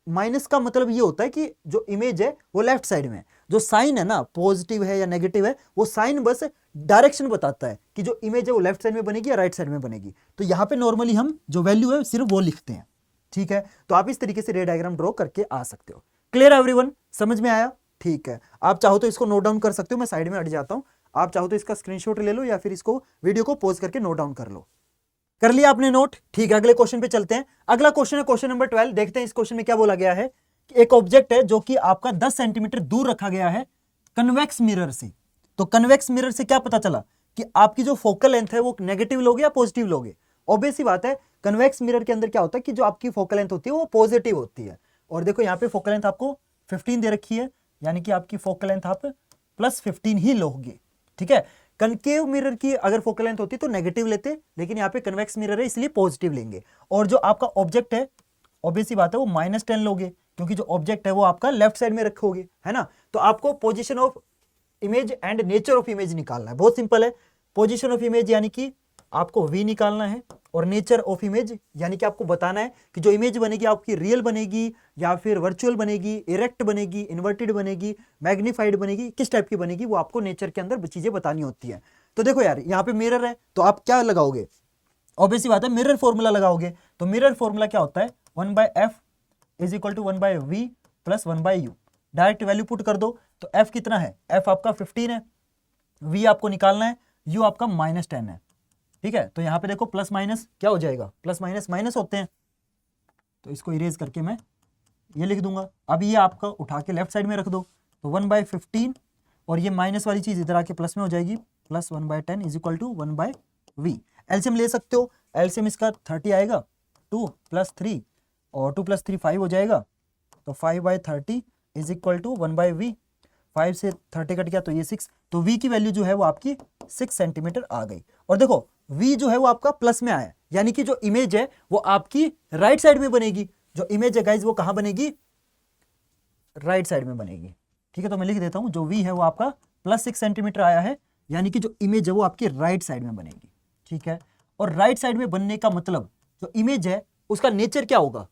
माइनस का मतलब ये होता है कि जो इमेज है वो लेफ्ट साइड में है। जो साइन है ना पॉजिटिव है या नेगेटिव है, वो साइन बस डायरेक्शन बताता है कि जो इमेज है वो लेफ्ट साइड में बनेगी या राइट साइड में बनेगी। तो यहाँ पे नॉर्मली हम जो वैल्यू है सिर्फ वो लिखते हैं, ठीक है। तो आप इस तरीके से रे डायग्राम ड्रॉ करके आ सकते हो। Clear everyone? समझ में आया? ठीक है, आप चाहो तो इसको नोट डाउन कर सकते हो, मैं साइड में हट जाता हूं। आप चाहो तो इसका स्क्रीनशॉट ले लो या फिर इसको वीडियो को पॉज करके नोट डाउन कर लो। कर लिया आपने नोट? ठीक है, अगले क्वेश्चन पे चलते हैं। अगला क्वेश्चन है क्वेश्चन नंबर 12। देखते हैं इस क्वेश्चन में क्या बोला गया है कि एक ऑब्जेक्ट है जो कि आपका 10 सेंटीमीटर दूर रखा गया है कन्वेक्स मिरर से। तो कन्वेक्स मिरर से क्या पता चला कि आपकी जो फोकल लेंथ है वो नेगेटिव लोगे या पॉजिटिव लोगे। ऑब्वियस सी बात है कन्वेक्स मिरर के अंदर क्या होता है कि जो आपकी फोकल लेंथ होती है वो पॉजिटिव होती है। और देखो यहाँ पे फोकल लेंथ आपको 15 दे रखी है, यानी कि आपकी फोकल लेंथ आप +15 ही लोगे, ठीक है। कनकेव मिरर की अगर फोकल लेंथ होती तो नेगेटिव लेते, लेकिन यहाँ पे कन्वेक्स मिरर है इसलिए पॉजिटिव लेंगे। और जो आपका ऑब्जेक्ट है, ऑब्वियस सी बात है वो -10 लोगे, क्योंकि जो ऑब्जेक्ट है वो आपका लेफ्ट साइड में रखोगे, है ना। तो आपको position of image and nature of image निकालना है, बहुत सिंपल है। पोजीशन ऑफ इमेज यानी कि आपको V निकालना है, और नेचर ऑफ इमेज यानी कि आपको बताना है कि जो इमेज बनेगी आपकी रियल बनेगी या फिर वर्चुअल बनेगी, इरेक्ट बनेगी, इन्वर्टेड बनेगी, मैग्नीफाइड बनेगी, किस टाइप की बनेगी, वो आपको नेचर के अंदर चीजें बतानी होती है। तो देखो यार यहाँ पे मिरर है तो आप क्या लगाओगे, ऑब्वियसली बात है मिरर फॉर्मूला लगाओगे। तो मिरर फॉर्मूला क्या होता है, 1/f is equal to 1/v plus 1/u। Direct value put कर दो, तो f कितना है, f आपका 15 है, v आपको निकालना है, u आपका -10 है, ठीक है। तो यहाँ पे देखो प्लस माइनस क्या हो जाएगा, प्लस माइनस माइनस होते हैं, तो इसको इरेज करके मैं ये लिख दूंगा। अब ये आपका उठा के लेफ्ट साइड में रख दो, तो 1/15 और ये माइनस वाली चीज इधर आके प्लस में हो जाएगी, plus 1/10 is equal to 1/v। LCM ले सकते हो, एलसीएम इसका 30 आएगा, 2 + 3 और 2 + 3 5 हो जाएगा, तो 5/30 इज इक्वल टू 1/v। 5 से 30 कट गया तो ये 6, तो v की वैल्यू जो है वो आपकी 6 सेंटीमीटर आ गई। और देखो v जो है वो आपका प्लस में आया, यानी कि जो इमेज है वो आपकी राइट साइड में बनेगी। जो इमेज है गाइज वो कहां बनेगी, राइट साइड में बनेगी, ठीक है। तो मैं लिख देता हूं, जो v है वो आपका +6 सेंटीमीटर आया है, यानी कि जो इमेज है वो आपकी राइट साइड में बनेगी, ठीक है। और राइट साइड में बनने का मतलब जो इमेज है उसका नेचर क्या होगा,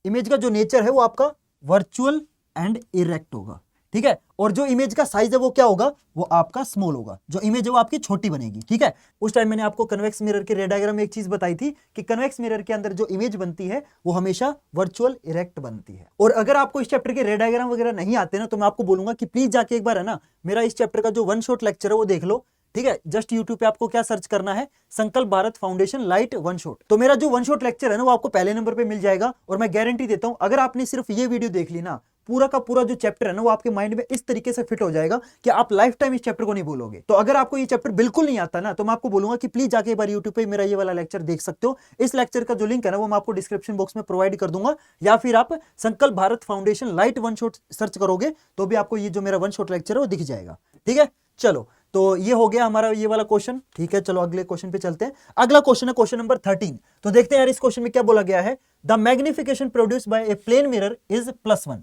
इमेज का जो नेचर है वो आपका वर्चुअल एंड इरेक्ट होगा, ठीक है। और जो इमेज का साइज है वो क्या होगा, वो आपका स्मॉल होगा, जो इमेज है वो आपकी छोटी बनेगी, ठीक है। उस टाइम मैंने आपको कन्वेक्स मिरर के रे डायग्राम में एक चीज बताई थी कि कन्वेक्स मिरर के अंदर जो इमेज बनती है वो हमेशा वर्चुअल इरेक्ट बनती है। और अगर आपको इस चैप्टर के रे डायग्राम वगैरह नहीं आते ना, तो मैं आपको बोलूंगा कि प्लीज जाके एक बार है ना मेरा इस चैप्टर का जो 1 शॉट लेक्चर है वो देख लो, ठीक है। जस्ट यूट्यूब पे आपको क्या सर्च करना है, संकल्प भारत फाउंडेशन लाइट 1 शॉट। तो मेरा जो 1 शॉट लेक्चर है ना वो आपको पहले नंबर पे मिल जाएगा। और मैं गारंटी देता हूं अगर आपने सिर्फ ये वीडियो देख ली ना, पूरा का पूरा जो चैप्टर है ना वो आपके माइंड में इस तरीके से फिट हो जाएगा कि आप लाइफ टाइम इस चैप्टर को नहीं भूलोगे। तो अगर आपको ये चैप्टर बिल्कुल नहीं आता ना, तो मैं आपको बोलूंगा कि प्लीज जाके एक बार यूट्यूब पे मेरा ये वाला लेक्चर देख सकते हो। इस लेक्चर का जो लिंक है ना वो मैं आपको डिस्क्रिप्शन बॉक्स में प्रोवाइड कर दूंगा, या फिर आप संकल्प Bharat foundation light 1 shot search करोगे तो भी आपको ये जो मेरा 1 शॉट लेक्चर है वो दिख जाएगा, ठीक है। चलो तो ये हो गया हमारा ये वाला क्वेश्चन, ठीक है। चलो अगले क्वेश्चन पे चलते हैं। अगला क्वेश्चन है क्वेश्चन नंबर 13। तो देखते हैं यार इस क्वेश्चन में क्या बोला गया है, the magnification produced by a plane mirror is +1,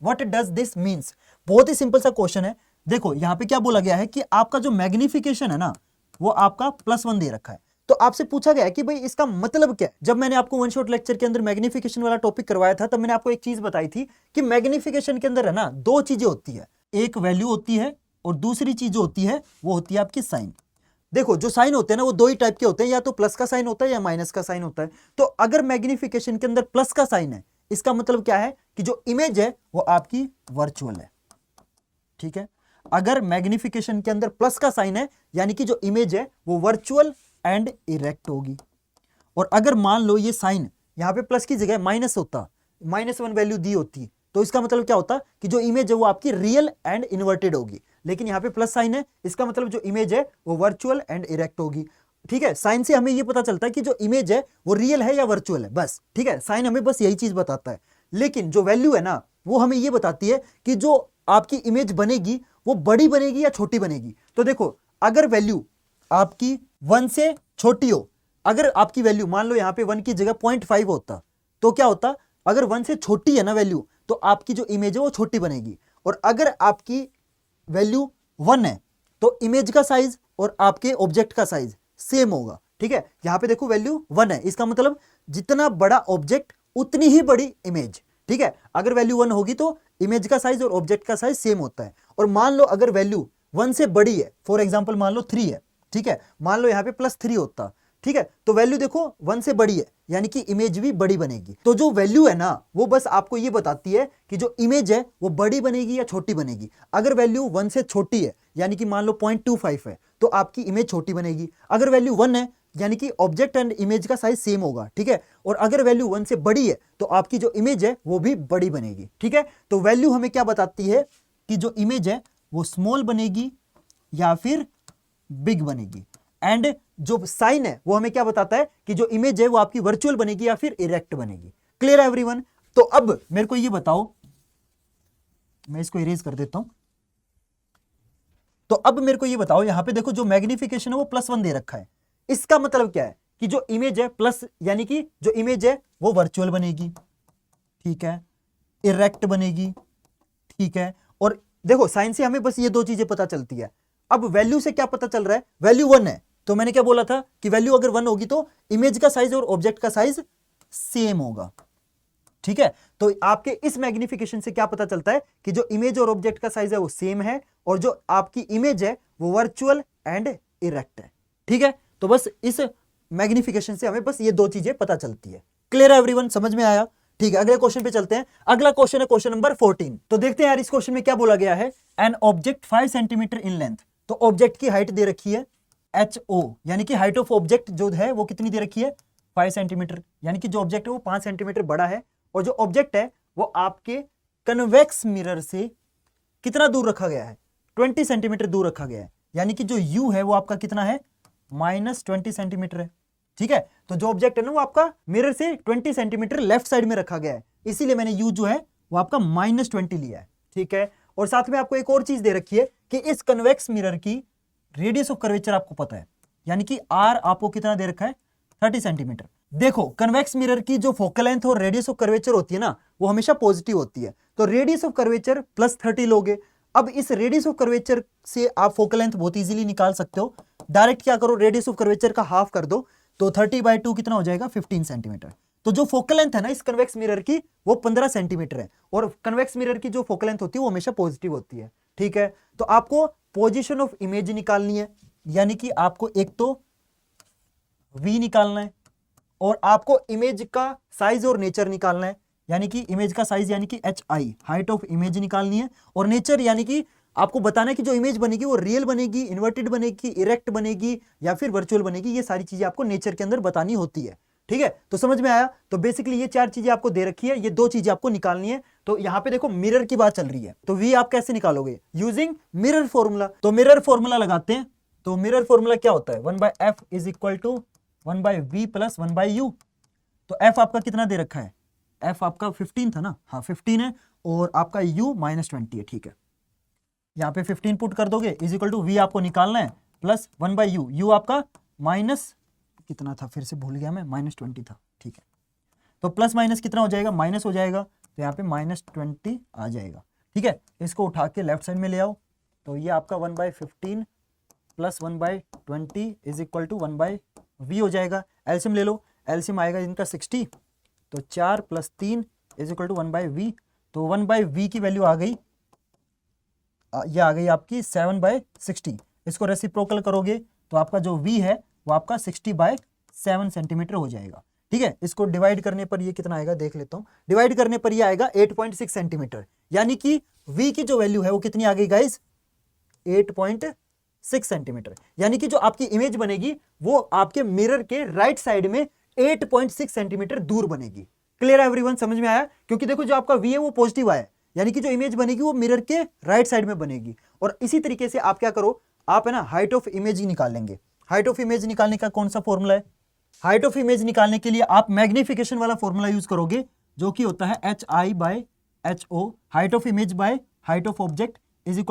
what does this means. बहुत ही सिंपल सा क्वेश्चन है। देखो यहाँ पे क्या बोला गया है कि आपका जो मैग्निफिकेशन है ना वो आपका +1 दे रखा है। तो आपसे पूछा गया है कि भाई इसका मतलब क्या है। जब मैंने आपको 1 शॉट लेक्चर के अंदर मैग्निफिकेशन वाला टॉपिक करवाया था तब मैंने आपको एक चीज बताई थी कि मैग्निफिकेशन के अंदर है ना 2 चीजें होती है, एक वैल्यू होती है और दूसरी चीज जो होती है वो होती है आपकी साइन। देखो जो साइन होते हैं ना वो 2 ही टाइप के होते हैं, या तो प्लस का साइन होता है या माइनस का साइन होता है। तो अगर मैग्निफिकेशन के अंदर प्लस का साइन है, इसका मतलब क्या है कि जो इमेज है वो आपकी वर्चुअल है, ठीक है। अगर मैग्निफिकेशन के अंदर प्लस का साइन है यानी कि जो इमेज है वो वर्चुअल एंड इरेक्ट होगी। और अगर मान लो ये साइन यहां पे प्लस की जगह माइनस होता, -1 वैल्यू दी होती, तो इसका मतलब क्या होता कि जो इमेज है वो आपकी रियल एंड इन्वर्टेड होगी। लेकिन यहाँ पे प्लस साइन है, इसका मतलब जो इमेज है वो वर्चुअल एंड इरेक्ट होगी, ठीक है। साइन से हमें ये पता चलता है कि जो इमेज है वो रियल है या वर्चुअल है, बस, ठीक है। साइन हमें बस यही चीज बताता है। लेकिन जो वैल्यू है ना वो हमें ये बताती है कि जो आपकी इमेज बनेगी वो बड़ी बनेगी या छोटी बनेगी। तो देखो अगर वैल्यू आपकी 1 से छोटी हो, अगर आपकी वैल्यू मान लो यहाँ पे 1 की जगह 0.5 होता, तो क्या होता, अगर 1 से छोटी है ना वैल्यू तो आपकी जो इमेज है वो छोटी बनेगी। और अगर आपकी वैल्यू 1 है तो इमेज का साइज और आपके ऑब्जेक्ट का साइज सेम होगा, ठीक है। यहां पे देखो वैल्यू 1 है, इसका मतलब जितना बड़ा ऑब्जेक्ट उतनी ही बड़ी इमेज, ठीक है। अगर वैल्यू 1 होगी तो इमेज का साइज और ऑब्जेक्ट का साइज सेम होता है। और मान लो अगर वैल्यू 1 से बड़ी है, फॉर एग्जांपल मान लो 3 है, ठीक है। मान लो यहाँ पे +3 होता, ठीक है। तो वैल्यू देखो 1 से बड़ी है यानी कि इमेज भी बड़ी बनेगी। तो जो वैल्यू है ना वो बस आपको ये बताती है कि जो इमेज है वो बड़ी बनेगी या छोटी बनेगी। अगर वैल्यू 1 से छोटी है यानी कि मान लो 0.25 है तो आपकी इमेज छोटी बनेगी। अगर वैल्यू 1 है यानी कि ऑब्जेक्ट एंड इमेज का साइज सेम होगा, ठीक है। और अगर वैल्यू 1 से बड़ी है तो आपकी जो इमेज है वो भी बड़ी बनेगी, ठीक है। तो वैल्यू हमें क्या बताती है कि जो इमेज है वो स्मॉल बनेगी या फिर बिग बनेगी। एंड जो साइन है वो हमें क्या बताता है कि जो इमेज है वो आपकी वर्चुअल बनेगी या फिर इरेक्ट बनेगी। क्लियर है एवरीवन? तो अब मेरे को ये बताओ, मैं इसको इरेज कर देता हूं। तो अब मेरे को ये बताओ, यहां पे देखो जो मैग्निफिकेशन है वो +1 दे रखा है। इसका मतलब क्या है कि जो इमेज है प्लस, यानी कि जो इमेज है वो वर्चुअल बनेगी, ठीक है, इरेक्ट बनेगी, ठीक है। और देखो साइन से हमें बस ये दो चीजें पता चलती है। अब वैल्यू से क्या पता चल रहा है? वैल्यू 1 है, तो मैंने क्या बोला था कि वैल्यू अगर 1 होगी तो इमेज का साइज और ऑब्जेक्ट का साइज सेम होगा, ठीक है। तो आपके इस मैग्निफिकेशन से क्या पता चलता है कि जो इमेज और ऑब्जेक्ट का साइज है वो सेम है और जो आपकी इमेज है वो वर्चुअल एंड इरेक्ट है, ठीक है। तो बस इस मैग्निफिकेशन से हमें बस ये दो चीजें पता चलती है। क्लियर है एवरीवन? समझ में आया? ठीक है, अगले क्वेश्चन पे चलते हैं। अगला क्वेश्चन है क्वेश्चन नंबर 14। तो देखते हैं यार इस क्वेश्चन में क्या बोला गया है। An object 5 centimetre in length, तो ऑब्जेक्ट की हाइट दे रखी है HO, यानी कि हाइट ऑफ ऑब्जेक्ट जो है वो कितनी दे रखी है? 5 सेंटीमीटर, यानी कि जो ऑब्जेक्ट है वो 5 सेंटीमीटर बड़ा है और जो ऑब्जेक्ट है वो आपके कन्वेक्स मिरर से कितना दूर रखा गया है? 20 सेंटीमीटर दूर रखा गया है, यानी कि जो U है वो आपका कितना है? -20 सेंटीमीटर है, ठीक है। तो जो ऑब्जेक्ट है ना वो आपका मिरर से 20 सेंटीमीटर लेफ्ट साइड में रखा गया है, इसीलिए मैंने U जो है वो आपका -20 लिया है, ठीक है। और साथ में आपको एक और चीज दे रखी है कि इस कन्वेक्स मिरर की रेडियस ऑफ कर्वेचर आपको पता है, यानी कि R आपको कितना दे रखा है? 30 सेंटीमीटर। देखो कन्वेक्स मिरर की जो फोकल लेंथ और रेडियस ऑफ कर्वेचर होती है ना वो हमेशा पॉजिटिव होती है, तो रेडियस ऑफ कर्वेचर +30 लोगे। अब इस रेडियस ऑफ कर्वेचर से आप फोकल लेंथ बहुत इजीली निकाल सकते हो। डायरेक्ट क्या करो, रेडियस ऑफ कर्वेचर का हाफ कर दो, तो 30/2 कितना हो जाएगा? 15 सेंटीमीटर। तो जो फोकल लेंथ है ना इस कन्वेक्स मिरर की वो 15 सेंटीमीटर है, और कन्वेक्स मिरर की जो फोकल लेंथ होती है वो हमेशा पॉजिटिव होती है, ठीक है। तो आपको पोजीशन ऑफ इमेज निकालनी है, यानी कि आपको एक तो V निकालना है और आपको इमेज का साइज और नेचर निकालना है, यानी कि इमेज का साइज यानी कि HI, हाइट ऑफ इमेज निकालनी है, और नेचर यानी कि आपको बताना है कि जो इमेज बनेगी वो रियल बनेगी, इन्वर्टेड बनेगी, इरेक्ट बनेगी या फिर वर्चुअल बनेगी। ये सारी चीजें आपको नेचर के अंदर बतानी होती है, ठीक है। तो समझ में आया? तो बेसिकली ये 4 चीजें आपको दे रखी है, ये 2 चीजें आपको निकालनी है। तो यहाँ पे देखो मिरर की बात चल रही है, तो V आप कैसे निकालोगे? Using mirror formula. तो मिरर फॉर्मूला लगाते हैं। तो मिरर फॉर्मूला क्या होता है? 1/f = 1/v + 1/u। तो f आपका कितना दे रखा है? f आपका 15 था ना, हाँ 15 है, और आपका u -20 है, ठीक है। यहाँ पे 15 पुट कर दोगे, = v आपको निकालना है प्लस 1/u। u आपका माइनस कितना था, फिर से भूल गया मैं, -20 था, ठीक है। तो प्लस माइनस कितना हो जाएगा? माइनस हो जाएगा, तो यहाँ पे -20 आ जाएगा, ठीक है। इसको उठा के लेफ्ट साइड में ले आओ, तो ये आपका 1/15 + 1/20 = 1/v हो जाएगा। एलसीएम ले लो, एलसीएम आएगा इनका 60, तो 4 + 3 = 1/v। तो 1/v की वैल्यू आ गई, ये आ गई आपकी 7/60। इसको रेसिप्रोकल करोगे तो आपका जो v है वो आपका 60/7 सेंटीमीटर हो जाएगा, ठीक है। इसको डिवाइड करने पर ये कितना आएगा देख लेता हूं। डिवाइड करने पर ये आएगा 8.6 सेंटीमीटर, यानी कि v की जो वैल्यू है वो कितनी आ गई गाइस? 8.6 सेंटीमीटर, यानी कि जो आपकी इमेज बनेगी वो आपके मिरर के राइट साइड में 8.6 सेंटीमीटर दूर बनेगी। क्लियर है एवरीवन? समझ में आया? क्योंकि देखो जो आपका v है वो पॉजिटिव आया, यानी कि जो इमेज बनेगी वो मिरर के राइट साइड में बनेगी। और इसी तरीके से आप क्या करो, आप है ना हाइट ऑफ इमेज ही निकाल लेंगे। हाइट ऑफ इमेज निकालने का कौन सा फॉर्मूला है? हाइट ऑफ इमेज निकालने के लिए आप मैग्निफिकेशन वाला फॉर्मूला यूज करोगे, जो कि होता है HI/HO, height of image by height of object =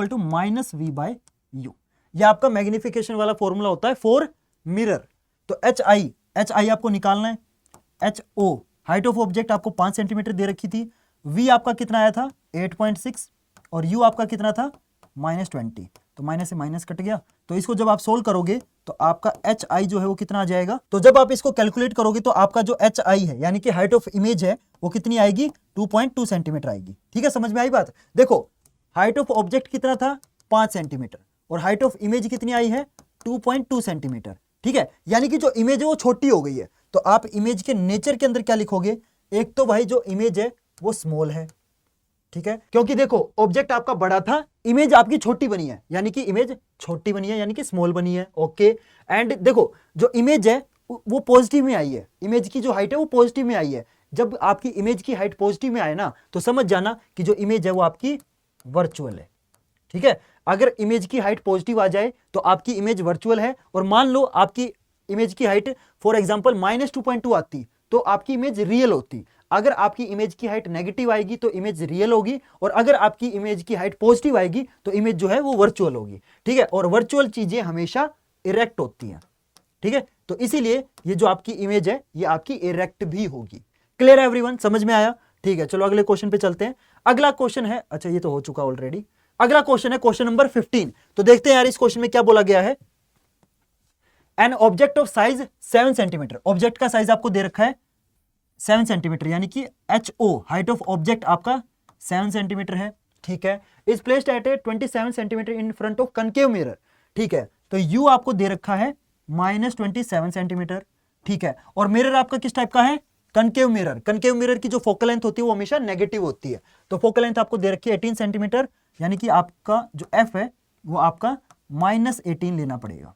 -v/u। ये आपका मैग्निफिकेशन वाला फॉर्मूला होता है फॉर मिरर। तो HI आपको निकालना है, HO हाइट ऑफ ऑब्जेक्ट आपको 5 सेंटीमीटर दे रखी थी, V आपका कितना आया था? 8.6, और U आपका कितना था? -20। तो माइनस से माइनस कट गया, तो इसको जब आप सोल्व करोगे तो आपका HI जो है वो कितना आ जाएगा? तो जब आप इसको कैलकुलेट करोगे तो आपका जो HI है यानी कि हाइट ऑफ इमेज है वो कितनी आएगी? 2.2 सेंटीमीटर आएगी, ठीक है। समझ में आई बात? देखो हाइट ऑफ ऑब्जेक्ट कितना था? 5 सेंटीमीटर, और हाइट ऑफ इमेज कितनी आई है? 2.2 सेंटीमीटर, ठीक है। यानी कि जो इमेज है वो छोटी हो गई है। तो आप इमेज के नेचर के अंदर क्या लिखोगे? एक तो भाई जो इमेज है वो स्मॉल है, ठीक है, क्योंकि देखो ऑब्जेक्ट आपका बड़ा था, इमेज आपकी छोटी बनी है, यानी कि इमेज छोटी बनी है, यानी कि स्मॉल बनी है, ओके। एंड देखो जो इमेज है वो पॉजिटिव में आई है, इमेज की जो हाइट है वो पॉजिटिव में आई है। जब आपकी इमेज की हाइट पॉजिटिव में आए ना तो समझ जाना कि जो इमेज है वो आपकी वर्चुअल है, ठीक है। अगर इमेज की हाइट पॉजिटिव आ जाए तो आपकी इमेज वर्चुअल है, और मान लो आपकी इमेज की हाइट फॉर एग्जांपल -2.2 आती तो आपकी इमेज रियल होती। अगर आपकी इमेज की हाइट नेगेटिव आएगी तो इमेज रियल होगी, और अगर आपकी इमेज की हाइट पॉजिटिव आएगी तो इमेज जो है वो वर्चुअल होगी। ठीक है, और वर्चुअल चीजें हमेशा इरेक्ट होती हैं। ठीक है, तो इसीलिए ये जो आपकी इमेज है ये आपकी इरेक्ट भी होगी। क्लियर एवरीवन, समझ में आया? ठीक है, चलो अगले क्वेश्चन पे चलते हैं। अगला क्वेश्चन है, अच्छा ये तो हो चुका ऑलरेडी। अगला क्वेश्चन है क्वेश्चन नंबर 15। तो देखते हैं यार इस क्वेश्चन में क्या बोला गया है। An object of size 7 centimetre, object का साइज आपको दे रखा है 7 सेंटीमीटर, यानी कि HO हाइट ऑफ ऑब्जेक्ट आपका 7 सेंटीमीटर है। ठीक है, is placed at 27 centimetre in front of concave mirror. ठीक है, तो U आपको दे रखा है -27 सेंटीमीटर। ठीक है, और मिरर आपका किस टाइप का है? Concave mirror. कनकेव मिरर की जो फोकल लेंथ होती है वो हमेशा नेगेटिव होती है। तो फोकल लेंथ आपको दे रखी है 18 सेंटीमीटर, यानी कि आपका जो F है वो आपका -18 लेना पड़ेगा।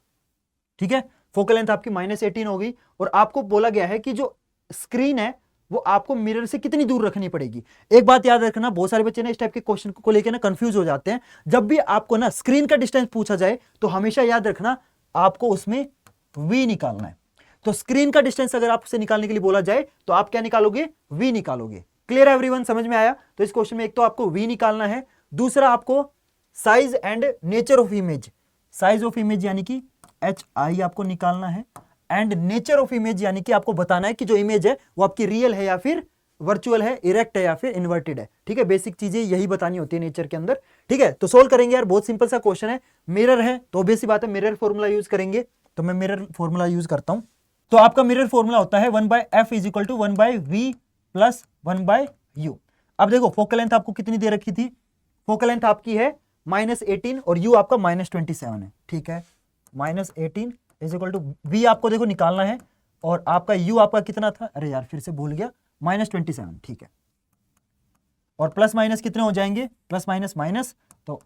ठीक है, फोकल लेंथ आपकी -18 होगी, और आपको बोला गया है कि जो स्क्रीन है वो आपको मिरर से कितनी दूर रखनी पड़ेगी। एक बात याद रखना, बहुत सारे बच्चे ना इस टाइप के क्वेश्चन को लेकर ना कंफ्यूज हो जाते हैं। जब भी आपको ना स्क्रीन का डिस्टेंस पूछा जाए तो हमेशा याद रखना आपको उसमें V निकालना है। तो स्क्रीन का डिस्टेंस अगर आपसे निकालने के लिए बोला जाए तो आप क्या निकालोगे? V निकालोगे। क्लियर एवरीवन, समझ में आया? तो इस क्वेश्चन में एक तो आपको V निकालना है, दूसरा आपको size and nature of image, size of image यानी कि HI आपको निकालना है, एंड नेचर ऑफ इमेज यानी कि आपको बताना है कि जो इमेज है वो आपकी रियल है या फिर वर्चुअल है, इरेक्ट है या फिर इन्वर्टेड है। ठीक है, बेसिक चीजें यही बतानी होती है नेचर के अंदर। ठीक है, तो सोल्व करेंगे यार, बहुत सिंपल सा क्वेश्चन है। मिरर है तो ऑब्वियस बात है मिरर फॉर्मूला यूज करेंगे, तो मैं मिरर फॉर्मूला यूज करता हूं। तो आपका मिरर फॉर्मूला होता है 1/f = 1/v + 1/u। अब देखो फोकल लेंथ आपको कितनी दे रखी थी? फोकल लेंथ आपकी है -18 और u आपका -27 है। ठीक है, -18 = v आपको देखो निकालना है, और आपका u आपका कितना था? अरे यार फिर से भूल गया, -27। ठीक है, और प्लस माइनस कितने हो जाएंगे? प्लस माइनस माइनस, तो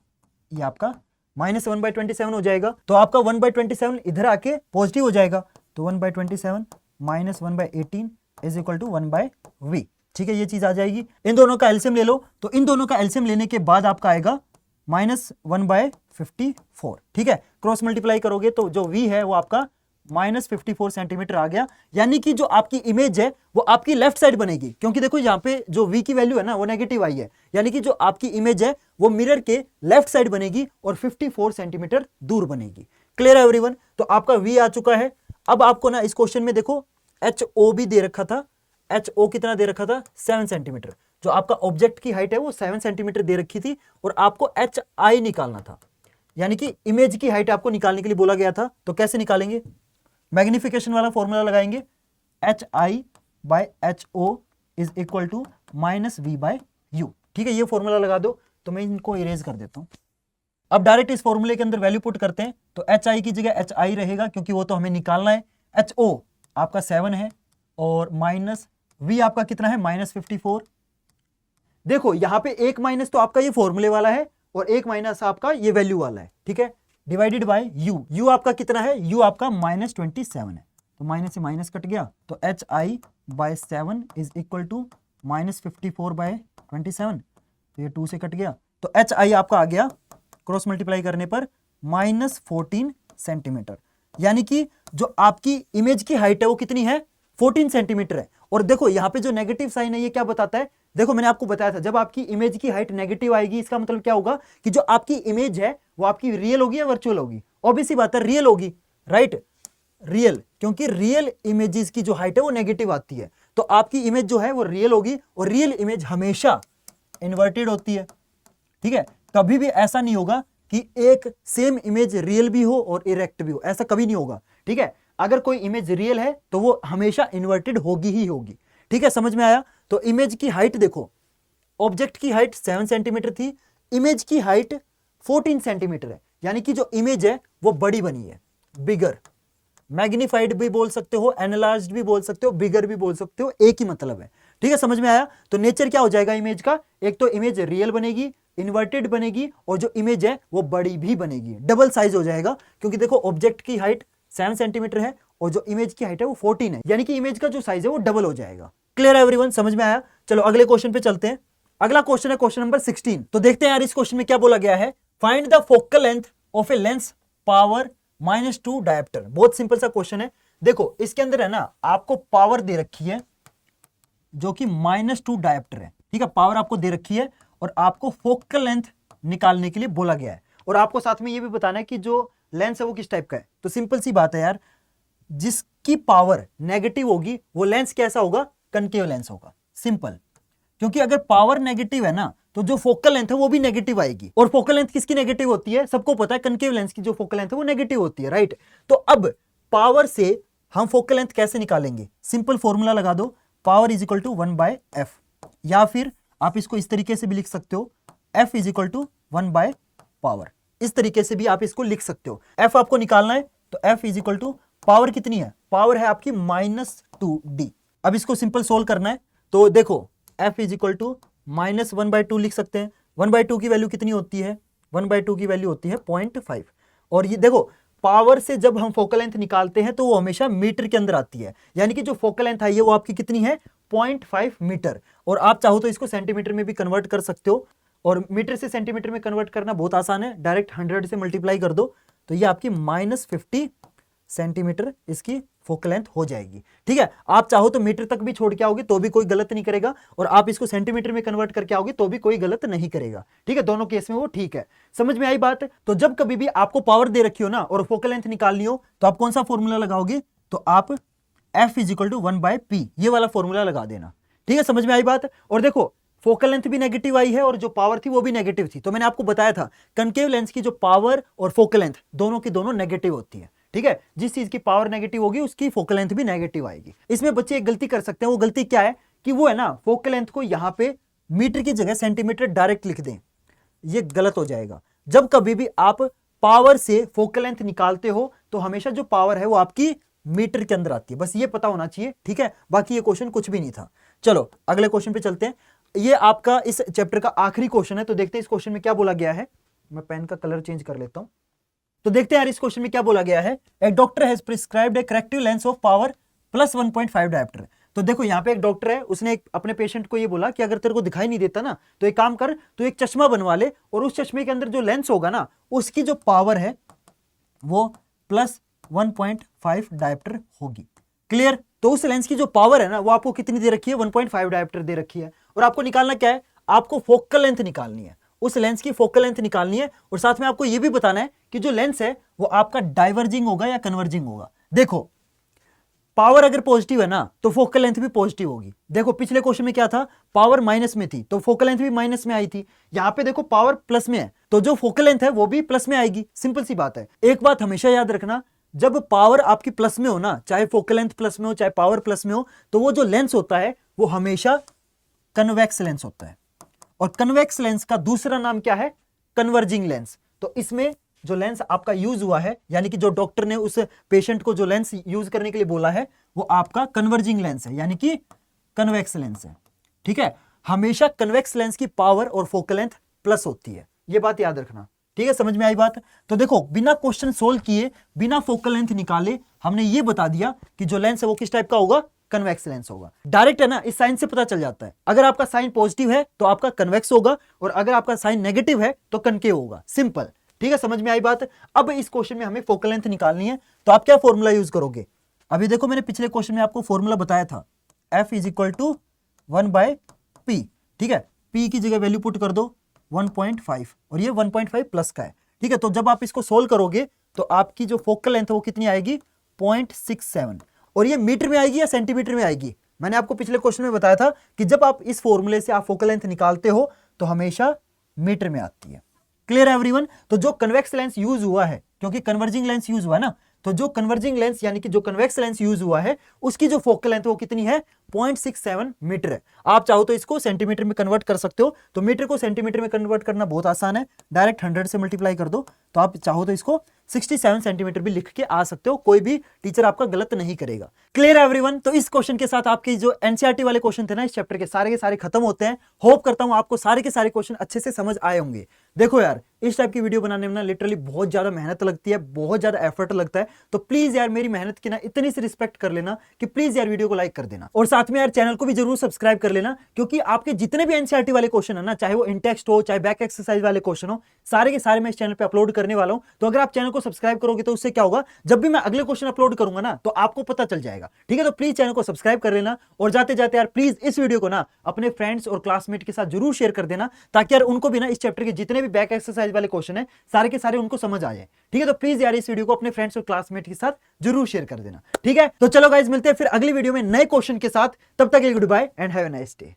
ये आपका -1/27 हो जाएगा। तो आपका 1/27 इधर आके पॉजिटिव हो जाएगा, तो 1/27 - 1/18 = 1/v। ठीक है, ये चीज आ जाएगी। इन दोनों का एलसीएम ले लो, तो इन दोनों का एलसीएम लेने के बाद आपका आएगा -1/54। ठीक है, क्रॉस मल्टीप्लाई करोगे तो जो v है वो आपका -54 सेंटीमीटर आ गया, यानी कि जो आपकी इमेज है वो आपकी लेफ्ट साइड बनेगी, क्योंकि देखो यहाँ पे जो v की वैल्यू है ना वो नेगेटिव आई है, यानी कि जो आपकी इमेज है वो मिरर के लेफ्ट साइड बनेगी और 54 सेंटीमीटर दूर बनेगी। क्लियर है एवरीवन? तो आपका v आ चुका है। अब आपको ना इस क्वेश्चन में देखो HO भी दे रखा था, HO कितना दे रखा था? 7 सेंटीमीटर। जो आपका ऑब्जेक्ट की हाइट है वो 7 सेंटीमीटर दे रखी थी, और आपको HI निकालना था, यानी कि इमेज की हाइट आपको निकालने के लिए बोला गया था। तो कैसे निकालेंगे? मैग्निफिकेशन वाला फॉर्मूला लगाएंगे, HI/HO = -v/u। ठीक है, ये फॉर्मूला लगा दो, तो मैं इनको इरेज कर देता हूं। अब डायरेक्ट इस फॉर्मूले के अंदर वैल्यू पुट करते हैं, तो HI की जगह HI रहेगा, क्योंकि वो तो हमें निकालना है। HO आपका 7 है, और -v आपका कितना है? -54। देखो यहाँ पे एक माइनस तो आपका ये फॉर्मूले वाला है, और एक माइनस आपका ये वैल्यू वाला है। ठीक है, डिवाइडेड बाय u आपका कितना है? u आपका -27 है, तो माइनस से माइनस कट गया, तो HI/7 = -54/27, तो ये 2 से कट गया, तो HI आपका आ गया क्रॉस मल्टीप्लाई करने पर -14 सेंटीमीटर, यानी कि जो आपकी इमेज की हाइट है वो कितनी है? 14 सेंटीमीटर है। और देखो यहाँ पे जो नेगेटिव साइन है ये क्या बताता है? देखो मैंने आपको बताया था, जब आपकी इमेज की हाइट नेगेटिव आएगी इसका मतलब क्या होगा कि जो आपकी इमेज है वो आपकी रियल होगी या वर्चुअल होगी? ऑब्वियस सी बात है रियल होगी, राइट? रियल, क्योंकि रियल इमेजेस की जो हाइट है वो नेगेटिव आती है, तो आपकी इमेज जो है वो रियल होगी, और रियल इमेज हमेशा इन्वर्टेड होती है। ठीक है, कभी भी ऐसा नहीं होगा कि एक सेम इमेज रियल भी हो और इरेक्ट भी हो, ऐसा कभी नहीं होगा। ठीक है, अगर कोई इमेज रियल है तो वो हमेशा इन्वर्टेड होगी ही होगी। ठीक है, समझ में आया? तो इमेज की हाइट देखो, ऑब्जेक्ट की हाइट 7 सेंटीमीटर थी, इमेज की हाइट 14 सेंटीमीटर है, यानी कि जो इमेज है वो बड़ी बनी है, बिगर। मैग्नीफाइड भी बोल सकते हो, एनालाइज्ड भी बोल सकते हो, बिगर भी बोल सकते हो, एक ही मतलब है। ठीक है, समझ में आया? तो नेचर क्या हो जाएगा इमेज का? एक तो इमेज रियल बनेगी, इन्वर्टेड बनेगी, और जो इमेज है वो बड़ी भी बनेगी, डबल साइज हो जाएगा, क्योंकि देखो ऑब्जेक्ट की हाइट 7 सेंटीमीटर है और जो इमेज की हाइट है वो 14 है, यानी कि इमेज का जो साइज है वो डबल हो जाएगा। क्लियर है एवरीवन? समझ में आया? चलो अगले क्वेश्चन पे चलते हैं। अगला क्वेश्चन है क्वेश्चन नंबर 16। तो देखते हैं यार इस क्वेश्चन में क्या बोला गया है। Find the focal length of a lens power -2 dioptre. बहुत सिंपल सा क्वेश्चन है। देखो इसके अंदर है ना आपको पावर दे रखी है जो कि -2 डायोप्टर है, ठीक है, पावर आपको दे रखी है और आपको फोकल लेंथ निकालने के लिए बोला गया है और आपको साथ में ये भी बताना है कि जो लेंस है वो किस टाइप का है। तो सिंपल सी बात है यार, जिसकी पावर नेगेटिव होगी वो लेंस कैसा होगा, कनकेव लेंस होगा, सिंपल। क्योंकि अगर पावर नेगेटिव है ना तो जो फोकल लेंथ है वो भी नेगेटिव आएगी, और फोकल लेंथ किसकी नेगेटिव होती है, सबको पता है कनकेव लेंस की जो फोकल लेंथ है वो नेगेटिव होती है, राइट। तो अब पावर से हम फोकल लेंथ कैसे निकालेंगे, सिंपल फॉर्मूला लगा दो, power is equal to 1/f, या फिर आप इसको इस तरीके से भी लिख सकते हो, f इज इक्वल टू 1/पावर, इस तरीके से भी आप इसको लिख सकते हो। f आपको निकालना है तो f is equal to power कितनी है, पावर है आपकी -2d। अब इसको सिंपल सोल्व करना है तो देखो f इज इक्वल टू -1/2 लिख सकते हैं। 1/2 की वैल्यू कितनी होती है, 1/2 की वैल्यू होती है 0.5। और ये देखो पावर से जब हम फोकल लेंथ निकालते हैं तो वो हमेशा मीटर के अंदर आती है, यानी कि जो फोकल लेंथ आई है वो आपकी कितनी है 0.5 मीटर। और आप चाहो तो इसको सेंटीमीटर में भी कन्वर्ट कर सकते हो, और मीटर से सेंटीमीटर में कन्वर्ट करना बहुत आसान है, डायरेक्ट 100 से मल्टीप्लाई कर दो तो ये आपकी -50 सेंटीमीटर इसकी फोकल लेंथ हो जाएगी, ठीक है। आप चाहो तो मीटर तक भी छोड़ के आओगे तो भी कोई गलत नहीं करेगा, और आप इसको सेंटीमीटर में कन्वर्ट करके आओगे तो भी कोई गलत नहीं करेगा, ठीक है, दोनों केस में वो ठीक है। समझ में आई बात। तो जब कभी भी आपको पावर दे रखी हो ना और फोकल लेंथ निकालनी हो तो आप कौन सा फॉर्मूला लगाओगे, तो आप f is equal to 1/p ये वाला फॉर्मूला लगा देना, ठीक है, समझ में आई बात। और देखो फोकल लेंथ भी नेगेटिव आई है और जो पावर थी वो भी नेगेटिव थी, तो मैंने आपको बताया था कनकेव लेंस की जो पावर और फोकल लेंथ दोनों की दोनों नेगेटिव होती है, ठीक है। जिस चीज की पावर नेगेटिव होगी उसकी फोकल लेंथ भी नेगेटिव आएगी। इसमें बच्चे एक गलती कर सकते हैं, वो गलती क्या है कि वो है ना फोकल लेंथ को यहां पे मीटर की जगह सेंटीमीटर डायरेक्ट लिख दें, ये गलत हो जाएगा। जब कभी भी आप पावर से फोकल लेंथ निकालते हो तो हमेशा जो पावर है वो आपकी मीटर के अंदर आती है, बस ये पता होना चाहिए, ठीक है। बाकी ये क्वेश्चन कुछ भी नहीं था। चलो अगले क्वेश्चन पे चलते हैं, ये आपका इस चैप्टर का आखिरी क्वेश्चन है, तो देखते हैं इस क्वेश्चन में क्या बोला गया है। मैं पेन का कलर चेंज कर लेता हूं, तो देखते हैं यार इस क्वेश्चन में क्या बोला गया है। A doctor has prescribed a corrective lens of power plus 1.5 dioptre. तो देखो यहाँ पे एक डॉक्टर है, उसने अपने पेशेंट को ये बोला कि अगर तेरे को दिखाई नहीं देता ना तो एक काम कर, तो एक चश्मा बनवा ले और उस चश्मे के अंदर जो लेंस होगा ना उसकी जो पावर है वो प्लस 1.5 डायोप्टर होगी। क्लियर। तो उस लेंस की जो पावर है ना वो आपको कितनी दे रखी है, 1.5 डायोप्टर दे रखी है, और आपको निकालना क्या है, आपको फोकल लेंथ निकालनी है, उस लेंस की फोकल लेंथ निकालनी है। और साथ में आपको यह भी बताना है कि जो लेंस है वो आपका डाइवर्जिंग होगा या कन्वर्जिंग होगा। देखो पावर अगर पॉजिटिव है ना तो फोकल लेंथ भी पॉजिटिव होगी। देखो पिछले क्वेश्चन में क्या था, पावर माइनस में थी तो फोकल लेंथ भी माइनस में आई थी, यहां पे देखो पावर प्लस में है तो जो फोकल लेंथ है वो भी प्लस में आएगी, सिंपल सी बात है। एक बात हमेशा याद रखना, जब पावर आपकी प्लस में हो ना, चाहे फोकल लेंथ प्लस में हो चाहे पावर प्लस में हो, तो वो जो लेंस होता है वो हमेशा कन्वेक्स लेंस होता है, और कन्वेक्स लेंस का दूसरा नाम क्या है, कन्वर्जिंग लेंस। तो इसमें जो लेंस आपका यूज हुआ है, यानी कि जो डॉक्टर ने उस पेशेंट को जो लेंस यूज करने के लिए बोला है वो आपका कन्वर्जिंग लेंस है, यानी कि कन्वेक्स लेंस है, ठीक है। हमेशा कन्वेक्स लेंस की पावर और फोकल लेंथ प्लस होती है, ये बात याद रखना, ठीक है। समझ में आई बात। तो देखो बिना क्वेश्चन सोल्व किए, बिना फोकल लेंथ निकाले हमने ये बता दिया कि जो लेंस है वो किस टाइप का होगा, कन्वेक्स लेंस होगा। डायरेक्ट है ना, इस साइन से पता चल जाता है, अगर आपका साइन पॉजिटिव है तो आपका कन्वेक्स होगा, और अगर आपका साइन नेगेटिव है तो कनकेव होगा, सिंपल, ठीक है। समझ में आई बात। अब इस क्वेश्चन में हमें फोकल लेंथ निकालनी है, तो आप क्या फॉर्मूला यूज करोगे। अभी देखो मैंने पिछले क्वेश्चन में आपको फॉर्मूला बताया था, f is equal to 1/p, ठीक है। p की जगह वैल्यू पुट कर दो 1.5, और ये 1.5 प्लस का है, ठीक है। तो जब आप इसको सोल्व करोगे तो आपकी जो फोकल लेंथ है वो कितनी आएगी, 0.67, और ये मीटर में आएगी या सेंटीमीटर में आएगी। मैंने आपको पिछले क्वेश्चन में बताया था कि जब आप इस फॉर्मूले से आप फोकल लेंथ निकालते हो तो हमेशा मीटर में आती है। Clear everyone. तो जो कन्वेक्स लेंस यूज हुआ है, क्योंकि कन्वर्जिंग लेंस यूज हुआ है ना, तो जो कन्वर्जिंग लेंस यानी कि जो कन्वेक्स लेंस यूज हुआ है उसकी जो फोकल लेंथ वो कितनी है, 0.67 मीटर है। आप चाहो तो इसको सेंटीमीटर में कन्वर्ट कर सकते हो, तो मीटर को सेंटीमीटर में कन्वर्ट करना बहुत आसान है, डायरेक्ट 100 से मल्टीप्लाई कर दो, तो आप चाहो तो इसको 67 सेंटीमीटर भी लिख के आ सकते हो, कोई भी टीचर आपका गलत नहीं करेगा। Clear everyone. तो इस क्वेश्चन के साथ आपके जो एनसीईआरटी वाले क्वेश्चन थे ना इस चैप्टर के सारे खत्म होते हैं। होप करता हूं आपको सारे के सारे क्वेश्चन अच्छे से समझ आए होंगे। देखो यार इस टाइप की वीडियो बनाने में ना लिटरली बहुत ज्यादा मेहनत लगती है, बहुत ज्यादा एफर्ट लगता है, तो प्लीज यार मेरी मेहनत की ना इतनी सी रिस्पेक्ट कर लेना कि प्लीज यार वीडियो को लाइक कर देना, और साथ में यार चैनल को भी जरूर सब्सक्राइब कर लेना, क्योंकि आपके जितने भी एनसीईआरटी वाले क्वेश्चन है ना, चाहे वो इन टेक्स्ट हो चाहे बैक एक्सरसाइज वाले क्वेश्चन हो, सारे के सारे मैं इस चैनल पे अपलोड करने वाला हूं। तो अगर आप चैनल को को सब्सक्राइब करोगे तो उससे क्या होगा, जब भी मैं अगले क्वेश्चन अपलोड करूंगा ना तो आपको पता चल जाएगा। ठीक है, तो प्लीज चैनल को सब्सक्राइब कर लेना, और जाते जाते यार प्लीज इस वीडियो को ना अपने फ्रेंड्स और क्लासमेट के साथ जरूर शेयर कर देना, ताकि यार उनको भी ना इस चैप्टर के जितने भी बैक एक्सरसाइज वाले क्वेश्चन है सारे के सारे उनको समझ आ जाए। ठीक है, तो प्लीज यार इस वीडियो को अपने फ्रेंड्स और क्लासमेट के साथ जरूर शेयर कर देना। ठीक है, तो चलो गाइज मिलते हैं फिर अगली वीडियो में नए क्वेश्चन के साथ, तब तक के लिए good bye and have a nice day.